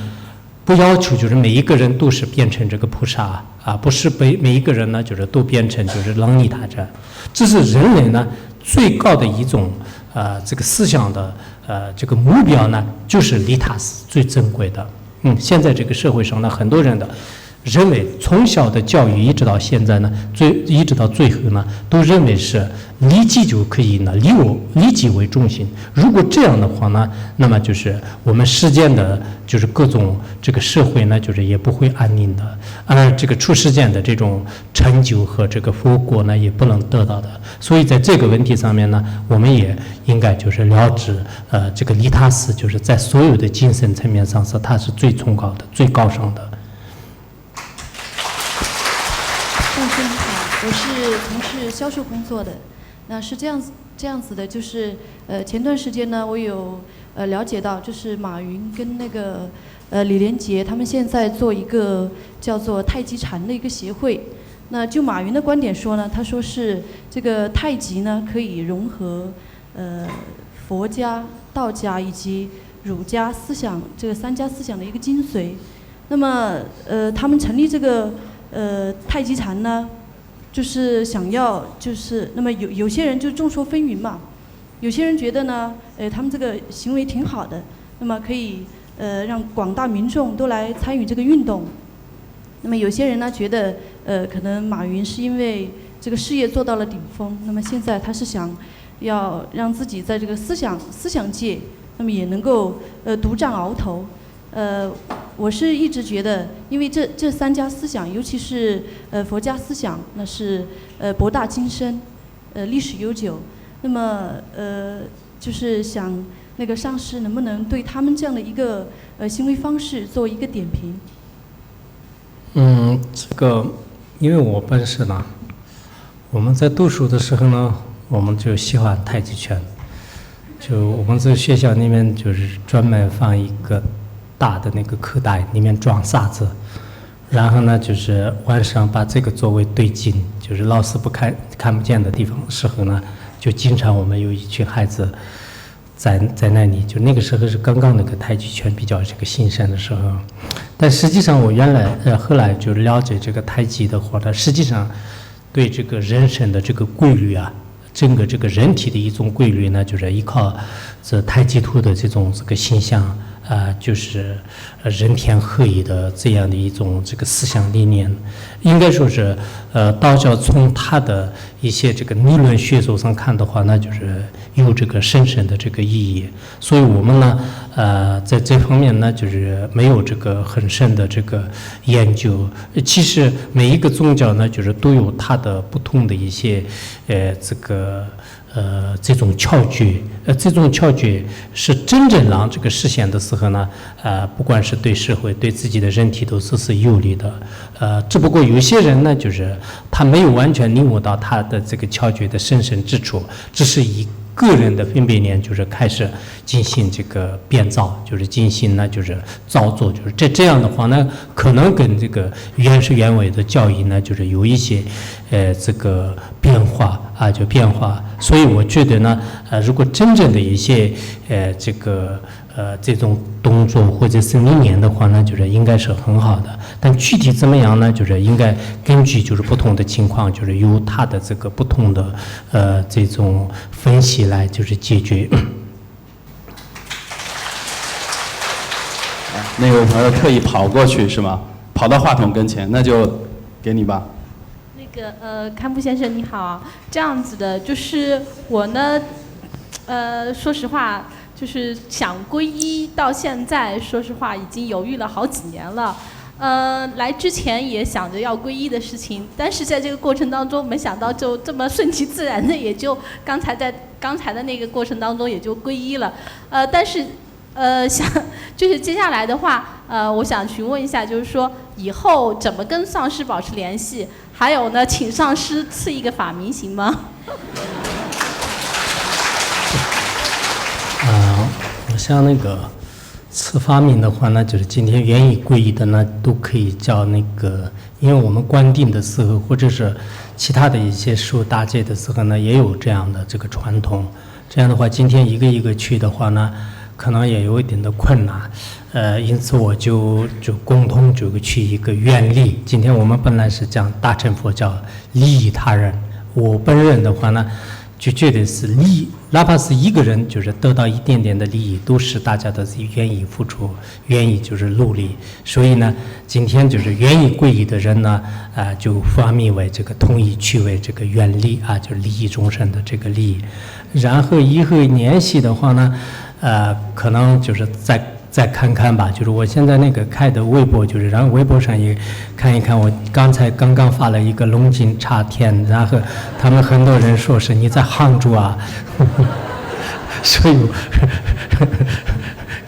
Speaker 3: 不要求就是每一个人都是变成这个菩萨啊，不是每一个人呢就是都变成就是朗尼达者，这是人类呢最高的一种这个思想的这个目标呢，就是利他是最珍贵的。现在这个社会上呢，很多人的认为从小的教育一直到现在呢，一直到最后呢，都认为是利己就可以呢，利己为中心。如果这样的话呢，那么就是我们世间的就是各种这个社会呢，就是也不会安宁的，而这个出世间的这种成就和这个佛果呢，也不能得到的。所以在这个问题上面呢，我们也应该就是了知，这个利他思就是在所有的精神层面上是它是最崇高的、最高尚的。
Speaker 13: 上师你好，我是从事销售工作的。那是这样子的，就是前段时间呢，我有了解到，就是马云跟那个李连杰他们现在做一个叫做太极禅的一个协会。那就马云的观点说呢，他说是这个太极呢可以融合佛家、道家以及儒家思想这个3家思想的一个精髓。那么他们成立这个太极禅呢，就是想要就是那么有些人就众说纷纭嘛，有些人觉得呢，他们这个行为挺好的，那么可以让广大民众都来参与这个运动。那么有些人呢觉得可能马云是因为这个事业做到了顶峰，那么现在他是想要让自己在这个思想界，那么也能够独占鳌头。我是一直觉得，因为这3家思想，尤其是佛家思想，那是博大精深，历史悠久。那么就是想那个上师能不能对他们这样的一个行为方式做一个点评？
Speaker 3: 这个因为我本身呢，我们在读书的时候呢，我们就喜欢太极拳，就我们在学校里面就是专门放一个大的那个口袋，里面装沙子，然后呢就是晚上把这个作为对镜，就是老师看不见的地方时候呢，就经常我们有一群孩子在那里，就那个时候是刚刚那个太极拳比较这个兴盛的时候。但实际上我后来就了解这个太极的话呢，实际上对这个人生的这个规律啊，整个这个人体的一种规律呢，就是依靠这太极图的这种这个形象就是人天合一的这样的一种这个思想理念，应该说是道教从它的一些这个理论学说上看的话，那就是有这个深深的这个意义。所以我们呢在这方面呢就是没有这个很深的这个研究。其实每一个宗教呢就是都有它的不同的一些这种窍诀，这种窍诀是真正让这个实现的时候呢，不管是对社会、对自己的人体都是有利的。只不过有些人呢，就是他没有完全领悟到他的这个窍诀的深深之处，只是以个人的分别念，就是开始进行这个编造，就是进行呢就是造作，就是这样的话呢，可能跟这个原始原委的教义呢，就是有一些这个变化就变化。所以我觉得呢，如果真正的一些这种动作或者是理念的话呢，就是应该是很好的。但具体怎么样呢？就是应该根据就是不同的情况，就是由它的这个不同的这种分析来就是解决。
Speaker 1: 那位朋友特意跑过去是吗？跑到话筒跟前，那就给你吧。
Speaker 14: 堪布先生你好，这样子的，就是我呢，说实话，就是想皈依到现在，说实话已经犹豫了好几年了。来之前也想着要皈依的事情，但是在这个过程当中，没想到就这么顺其自然的，也就刚才的那个过程当中也就皈依了。但是就是接下来的话，我想询问一下，就是说以后怎么跟上师保持联系？还有呢，请上师赐一个法名行吗？
Speaker 3: 像那个赐法名的话呢，就是今天愿意皈依的呢，都可以叫那个，因为我们观定的时候，或者是其他的一些受大戒的时候呢，也有这样的这个传统。这样的话，今天一个一个去的话呢，可能也有一点的困难。因此我就共同去一个愿力。今天我们本来是讲大乘佛教利益他人，我本人的话呢，就觉得是利益，哪怕是一个人就是得到一点点的利益，都是大家都是愿意付出，愿意就是努力。所以呢，今天就是愿意皈依的人呢，就发明为这个统一去为这个愿力啊，就是利益众生的这个利益。然后以后联系的话呢，可能就是再看看吧，就是我现在那个开的微博，就是然后微博上也看一看，我刚刚发了一个龙井茶田，然后他们很多人说是你在杭州啊，所以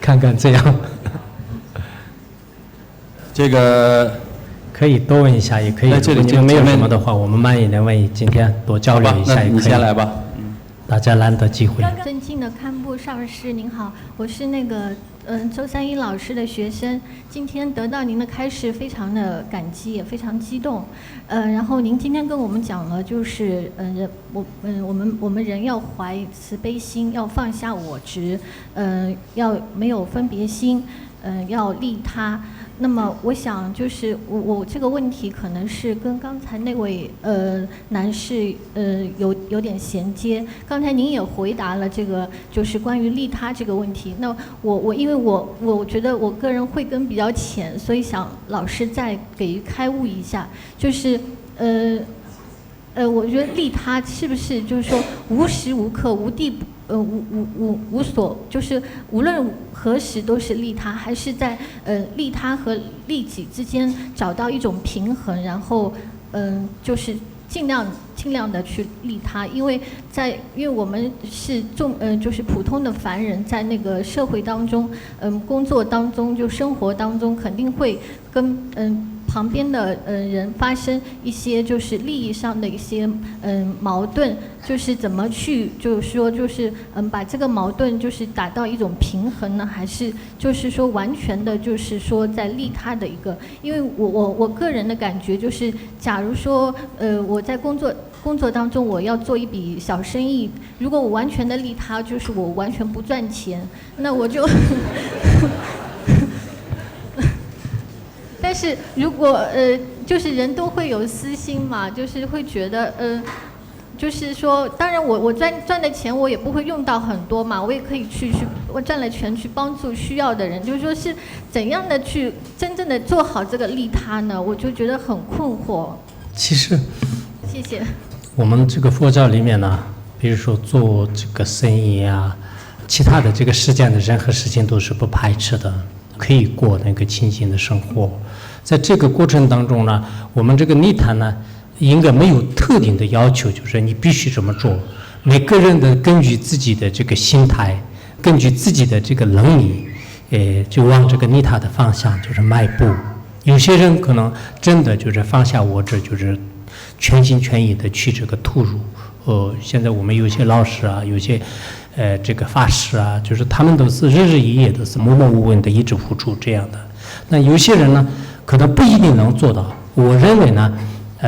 Speaker 3: 看看这样，这个可以多问一下，也可以。这里就没有什么的话，我们慢一点问，今天多交流一下也可以。你先来吧，大家难得机会。
Speaker 15: 尊敬的堪布上师您好，我是那个周三一老师的学生，今天得到您的开示，非常的感激，也非常激动。然后您今天跟我们讲了，就是我们人要怀慈悲心，要放下我执，要没有分别心，要利他。那么我想就是我这个问题可能是跟刚才那位男士有点衔接。刚才您也回答了这个就是关于利他这个问题。那因为我觉得我个人慧根比较浅，所以想老师再给予开悟一下，就是我觉得利他是不是就是说无时无刻无地无所，就是无论何时都是利他，还是在利他和利己之间找到一种平衡，然后就是尽量的去利他，因为我们是就是普通的凡人，在那个社会当中，工作当中就生活当中肯定会跟旁边的人发生一些就是利益上的一些矛盾，就是怎么去就是说就是把这个矛盾就是达到一种平衡呢？还是就是说完全的就是说在利他的一个？因为我个人的感觉就是，假如说我在工作当中我要做一笔小生意，如果我完全的利他，就是我完全不赚钱，那我就但是如果就是人都会有私心嘛，就是会觉得就是说，当然我赚的钱我也不会用到很多嘛，我也可以我赚了钱去帮助需要的人，就是说是怎样的去真正的做好这个利他呢？我就觉得很困惑。
Speaker 3: 其实，
Speaker 15: 谢谢。
Speaker 3: 我们这个佛教里面呢，比如说做这个生意啊，其他的这个世间的任何事情都是不排斥的，可以过那个清净的生活。在这个过程当中呢，我们这个利他呢，应该没有特定的要求，就是你必须这么做。每个人的根据自己的这个心态，根据自己的这个能力，就往这个利他的方向就是迈步。有些人可能真的就是放下我执，就是全心全意的去这个投入。现在我们有些老师啊，有些这个法师啊，就是他们都是日日夜夜都是默默无闻的一直付出这样的。那有些人呢，可能不一定能做到。我认为呢，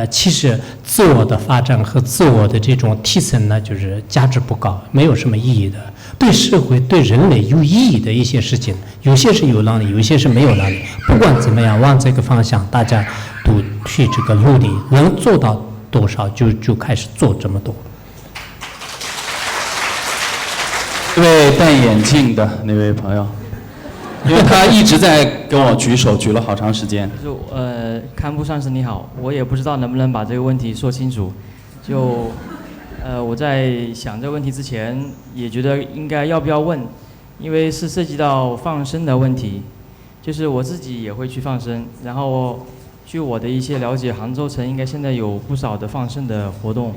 Speaker 3: 其实自我的发展和自我的这种提升呢，就是价值不高，没有什么意义的。对社会、对人类有意义的一些事情，有些是有能力，有些是没有能力。不管怎么样，往这个方向，大家都去这个努力，能做到多少就开始做这么多。
Speaker 1: 这位戴眼镜的那位朋友，因为他一直在跟我举手，举了好长时间。
Speaker 5: 堪布上师你好，我也不知道能不能把这个问题说清楚。我在想这个问题之前，也觉得应该要不要问，因为是涉及到放生的问题。就是我自己也会去放生，然后据我的一些了解，杭州城应该现在有不少的放生的活动。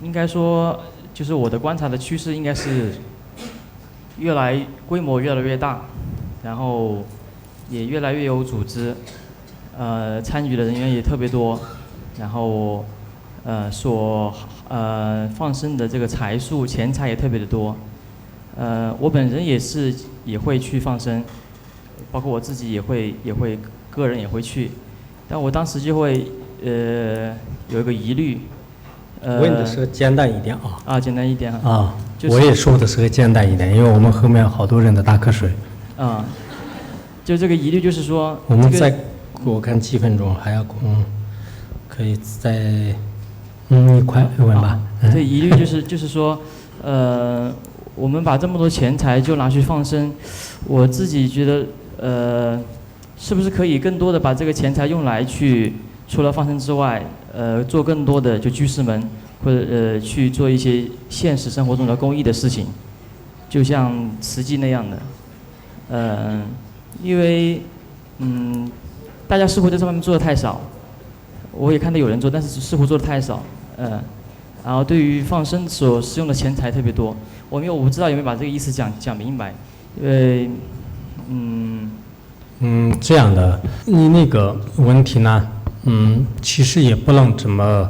Speaker 5: 应该说，就是我的观察的趋势应该是规模越来越大，然后也越来越有组织，参与的人员也特别多，然后放生的这个钱财也特别的多。我本人也会去放生，包括我自己也会个人也会去，但我当时就会有一个疑虑。
Speaker 3: 问的是简单一点啊。
Speaker 5: 啊，简单一点
Speaker 3: 啊。
Speaker 5: 就是、
Speaker 3: 我也说的是个简单一点，因为我们后面好多人的打瞌睡。
Speaker 5: 啊，就这个疑虑就是说。
Speaker 3: 我们再我看几分钟，还要可以再你快问吧。
Speaker 5: 这疑虑就是说，我们把这么多钱财就拿去放生，我自己觉得是不是可以更多的把这个钱财用来去除了放生之外，做更多的就居士们或者去做一些现实生活中的公益的事情，就像慈济那样的，因为大家似乎在这方面做的太少，我也看到有人做，但是似乎做的太少，然后对于放生所使用的钱财特别多，我不知道有没有把这个意思讲明白，因为
Speaker 3: 这样的，你那个问题呢，其实也不能这么，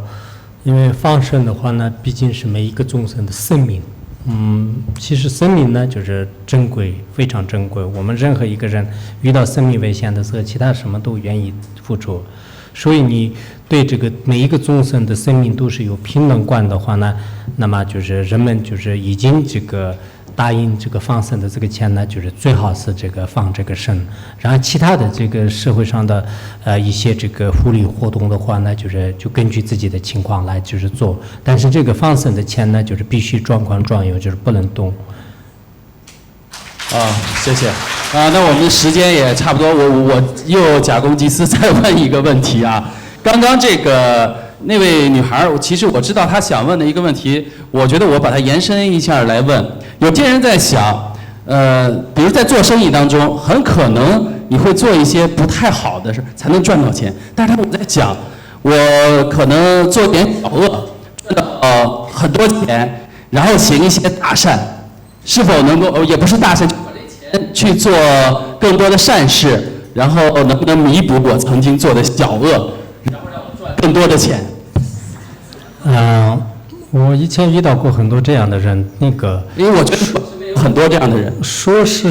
Speaker 3: 因为放生的话呢，毕竟是每一个众生的生命，其实生命呢就是珍贵，非常珍贵。我们任何一个人遇到生命危险的时候，其他什么都愿意付出。所以你对这个每一个众生的生命都是有平等观的话呢，那么就是人们就是已经这个答应这个放生的这个钱呢，就是最好是这个放这个生，然后其他的这个社会上的一些这个福利活动的话呢，就根据自己的情况来就是做，但是这个放生的钱呢，就是必须专款专用，就是不能动。
Speaker 1: 谢谢。那我们时间也差不多，我又假公济私再问一个问题啊。刚刚那位女孩，其实我知道她想问的一个问题，我觉得我把它延伸一下来问。有些人在想，比如在做生意当中，很可能你会做一些不太好的事才能赚到钱，但是他们在讲，我可能做点小恶，赚到很多钱，然后行一些大善，是否能够也不是大善，就把这钱去做更多的善事，然后能不能弥补我曾经做的小恶？更多的钱。
Speaker 3: 我以前遇到过很多这样的人，因
Speaker 1: 为我觉得有很多这样的人，
Speaker 3: 说是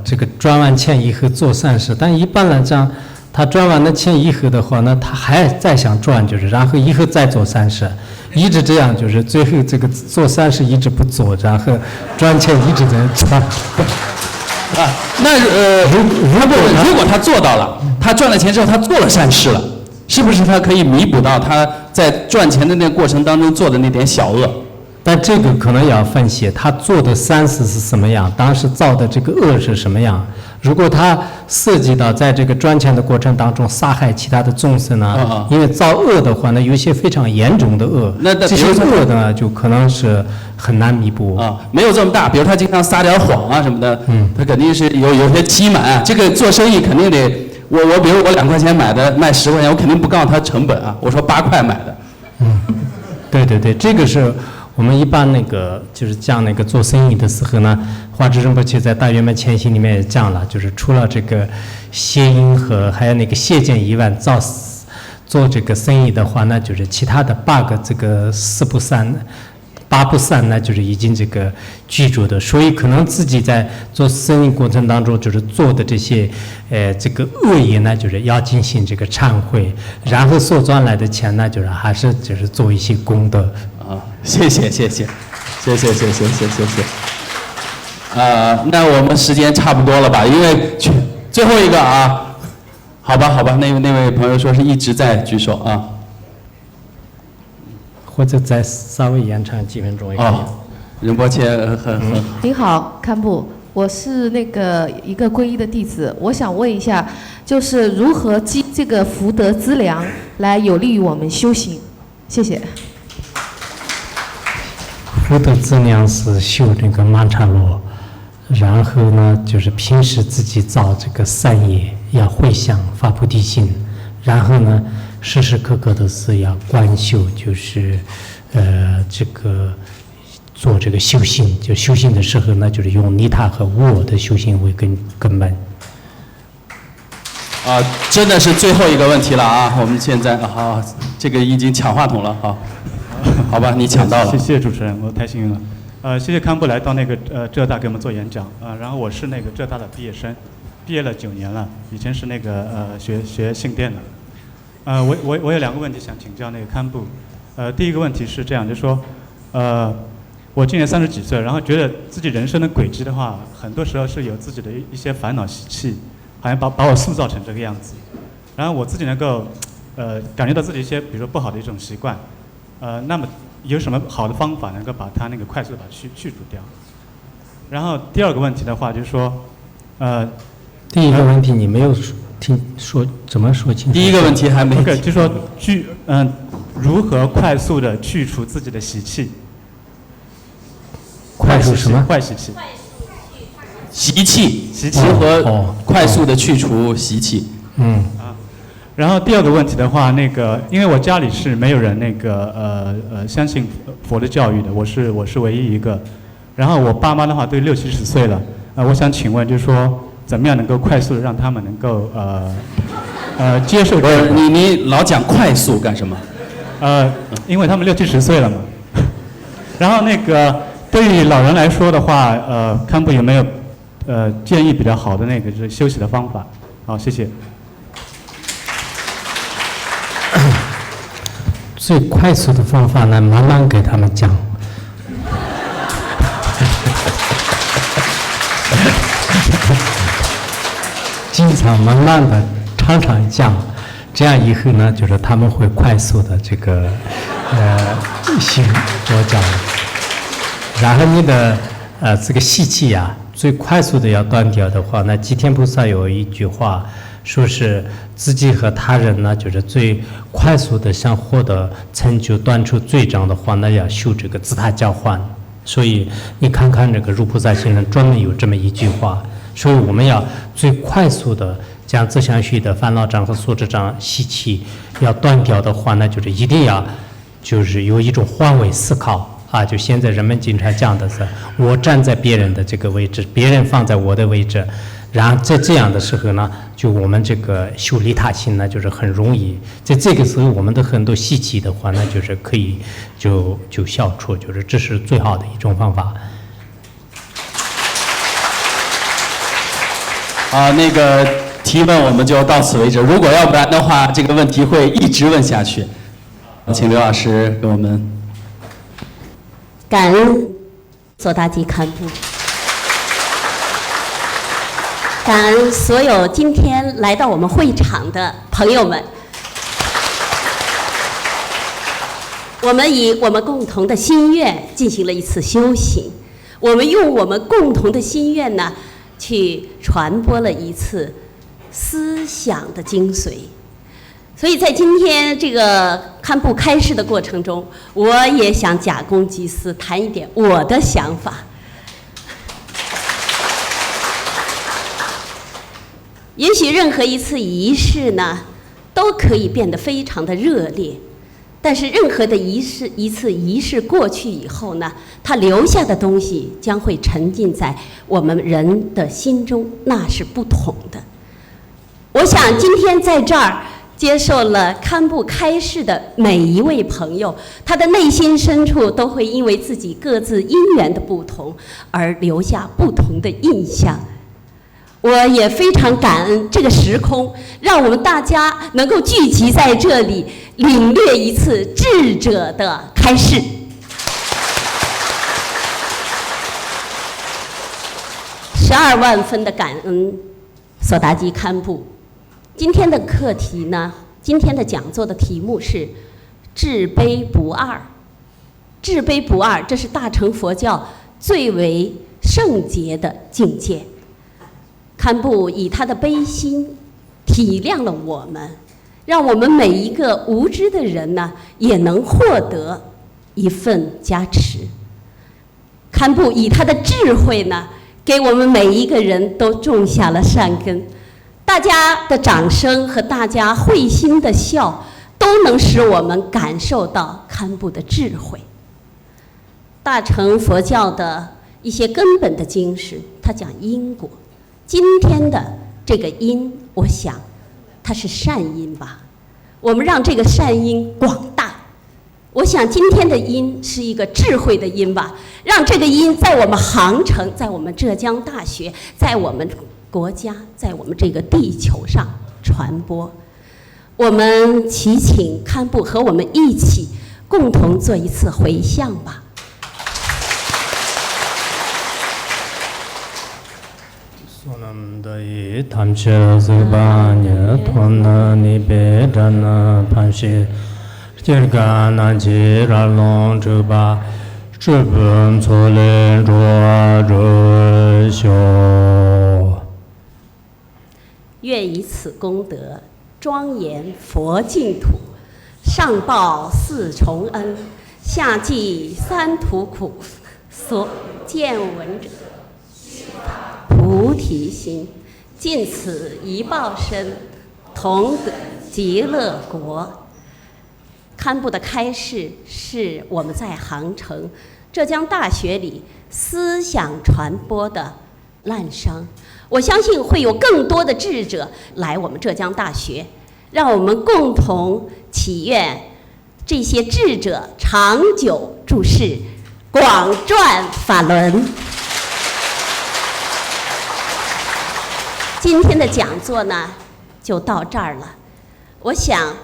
Speaker 3: 这个赚完钱以后做善事，但一般来讲，他赚完了钱以后的话呢，他还再想赚，然后以后再做善事，一直这样，最后这个做善事一直不做，然后赚钱一直在赚。
Speaker 1: 如果他做到了，他赚了钱之后他做了善事了，是不是他可以弥补到他在赚钱的那个过程当中做的那点小恶？
Speaker 3: 但这个可能要分析他做的善事是什么样，当时造的这个恶是什么样。如果他涉及到在这个赚钱的过程当中杀害其他的众生呢，因为造恶的话呢，有些非常严重的恶，这些恶呢就可能是很难弥补
Speaker 1: 没有这么大。比如他经常撒点谎啊什么的，他肯定是有些欺瞒啊。这个做生意肯定得比如我2块钱买的卖10块钱，我肯定不告诉他成本啊，我说8块买的。
Speaker 3: 对，这个是我们一般就是讲做生意的时候呢，华智仁波切在《大圆满前行》里面也讲了，就是除了这个邪淫和还有邪见以外，做这个生意的话呢，就是其他的8个4不善。8不善呢，就是已经具足的，所以可能自己在做生意过程当中，做的这些恶业呢，要进行忏悔，然后所赚来的钱呢，还是做一些功德。
Speaker 1: 谢谢。那我们时间差不多了吧？因为最后一个啊，好吧，那位朋友说是一直在举手啊。
Speaker 3: 或者再稍微延长几分钟也可以。
Speaker 1: 仁波切
Speaker 16: 您好，堪布，我是一个皈依的弟子，我想问一下，就是如何积这个福德资粮来有利于我们修行？谢谢。
Speaker 3: 福德资粮是修漫禅罗，然后呢，就是平时自己造这个善业，要回向发菩提心，然后呢，时时刻刻都是要观修，就是这个做这个修行。就修行的时候呢，就是用利他和无我的修行为根本。
Speaker 1: 真的是最后一个问题了啊！我们现在好，这个已经抢话筒了，好吧，你抢到了。
Speaker 17: 谢谢主持人，我太幸运了。谢谢康布来到那个浙大给我们做演讲然后我是那个浙大的毕业生，毕业了9年了，以前是那个学信电的。我有2个问題想請教那個堪布。第一個問題是這樣，就是說，我今年30幾歲，然後覺得自己人生的軌跡的話，很多時候是有自己的一些煩惱習氣，好像把我塑造成這個樣子。然後我自己能夠感覺到自己一些，比如說不好的一種習慣，那麼有什麼好的方法能夠把它那個快速地把它去除掉？然後第2個問題的話，就是說，
Speaker 3: 第一個問題你沒有說怎麼說清楚？
Speaker 1: 第一個問題還沒。
Speaker 17: OK，就說如何快速地去除自己的習氣？
Speaker 3: 快速什麼？
Speaker 17: 壞習氣。
Speaker 1: 習氣，如何快速地去除習氣？
Speaker 17: 然後第2個問題的話，那個因為我家裡是沒有人那個相信佛的教育的，我是唯一一個。然後我爸媽的話都60、70歲了，我想請問，就是說怎麼樣能夠快速地讓他們能夠接受？
Speaker 1: 你老講快速幹什麼？
Speaker 17: 因為他們60、70歲了嘛。然後那個對於老人來說的話，堪布有沒有建議比較好的那個就是休息的方法？好，謝謝。
Speaker 3: 最快速的方法呢，慢慢给他们讲。经常慢慢的、常常讲，这样以后呢，就是他们会快速的这个行佛教。然后你的这个习气呀，最快速的要断掉的话，那吉天菩萨有一句话。说是自己和他人呢，就是最快速的想获得成就、断除罪障的话，那要修这个自他交换。所以你看看这个入菩萨行人专门有这么一句话，所以我们要最快速的将自相续的烦恼障和所知障习气要断掉的话，那就是一定要就是有一种换位思考啊。就现在人们经常讲的是，我站在别人的这个位置，别人放在我的位置。然后在这样的时候呢，就我们这个修利他心呢，就是很容易。在这个时候，我们的很多习气的话呢，就是可以就消除，就是这是最好的一种方法。
Speaker 1: 那个提问我们就到此为止。如果要不然的话，这个问题会一直问下去。请刘老师给我们。
Speaker 18: 感恩索达吉堪布。感恩所有今天来到我们会场的朋友们，我们以我们共同的心愿进行了一次修行，我们用我们共同的心愿呢，去传播了一次思想的精髓。所以在今天这个堪布开示的过程中，我也想假公济私，谈一点我的想法。也许任何一次仪式呢，都可以变得非常的热烈，但是任何的一次仪式过去以后呢，它留下的东西将会沉浸在我们人的心中，那是不同的。我想今天在这儿接受了堪布开示的每一位朋友，他的内心深处都会因为自己各自因缘的不同而留下不同的印象。我也非常感恩这个时空，让我们大家能够聚集在这里，领略一次智者的开示。12万分的感恩索达吉堪布。今天的课题呢，今天的讲座的题目是至悲不二。至悲不二，这是大乘佛教最为圣洁的境界。堪布以他的悲心体谅了我们，让我们每一个无知的人呢，也能获得一份加持。堪布以他的智慧呢，给我们每一个人都种下了善根。大家的掌声和大家会心的笑，都能使我们感受到堪布的智慧。大乘佛教的一些根本的精神，它讲因果。今天的这个因，我想它是善因吧，我们让这个善因广大。我想今天的因是一个智慧的因吧，让这个因在我们杭城，在我们浙江大学，在我们国家，在我们这个地球上传播。我们祈请堪布和我们一起共同做一次回向吧。
Speaker 3: 소남다이 탐체스바냐 토나니 베다나 판시 제가나 지랄롱즈바 주분 초렌 조아르쇼
Speaker 18: 愿以此功德庄严佛净土，上报四重恩，下济三途苦。所见闻者菩提心，尽此一报身，同得极乐国。堪布的开示是我们在杭城浙江大学里思想传播的滥觞。我相信会有更多的智者来我们浙江大学，让我们共同祈愿这些智者长久住世，广转法轮。今天的讲座呢，就到这儿了。我想，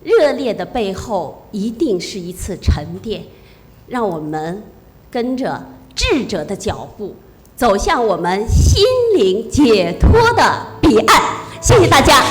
Speaker 18: 热烈的背后一定是一次沉淀，让我们跟着智者的脚步，走向我们心灵解脱的彼岸。谢谢大家。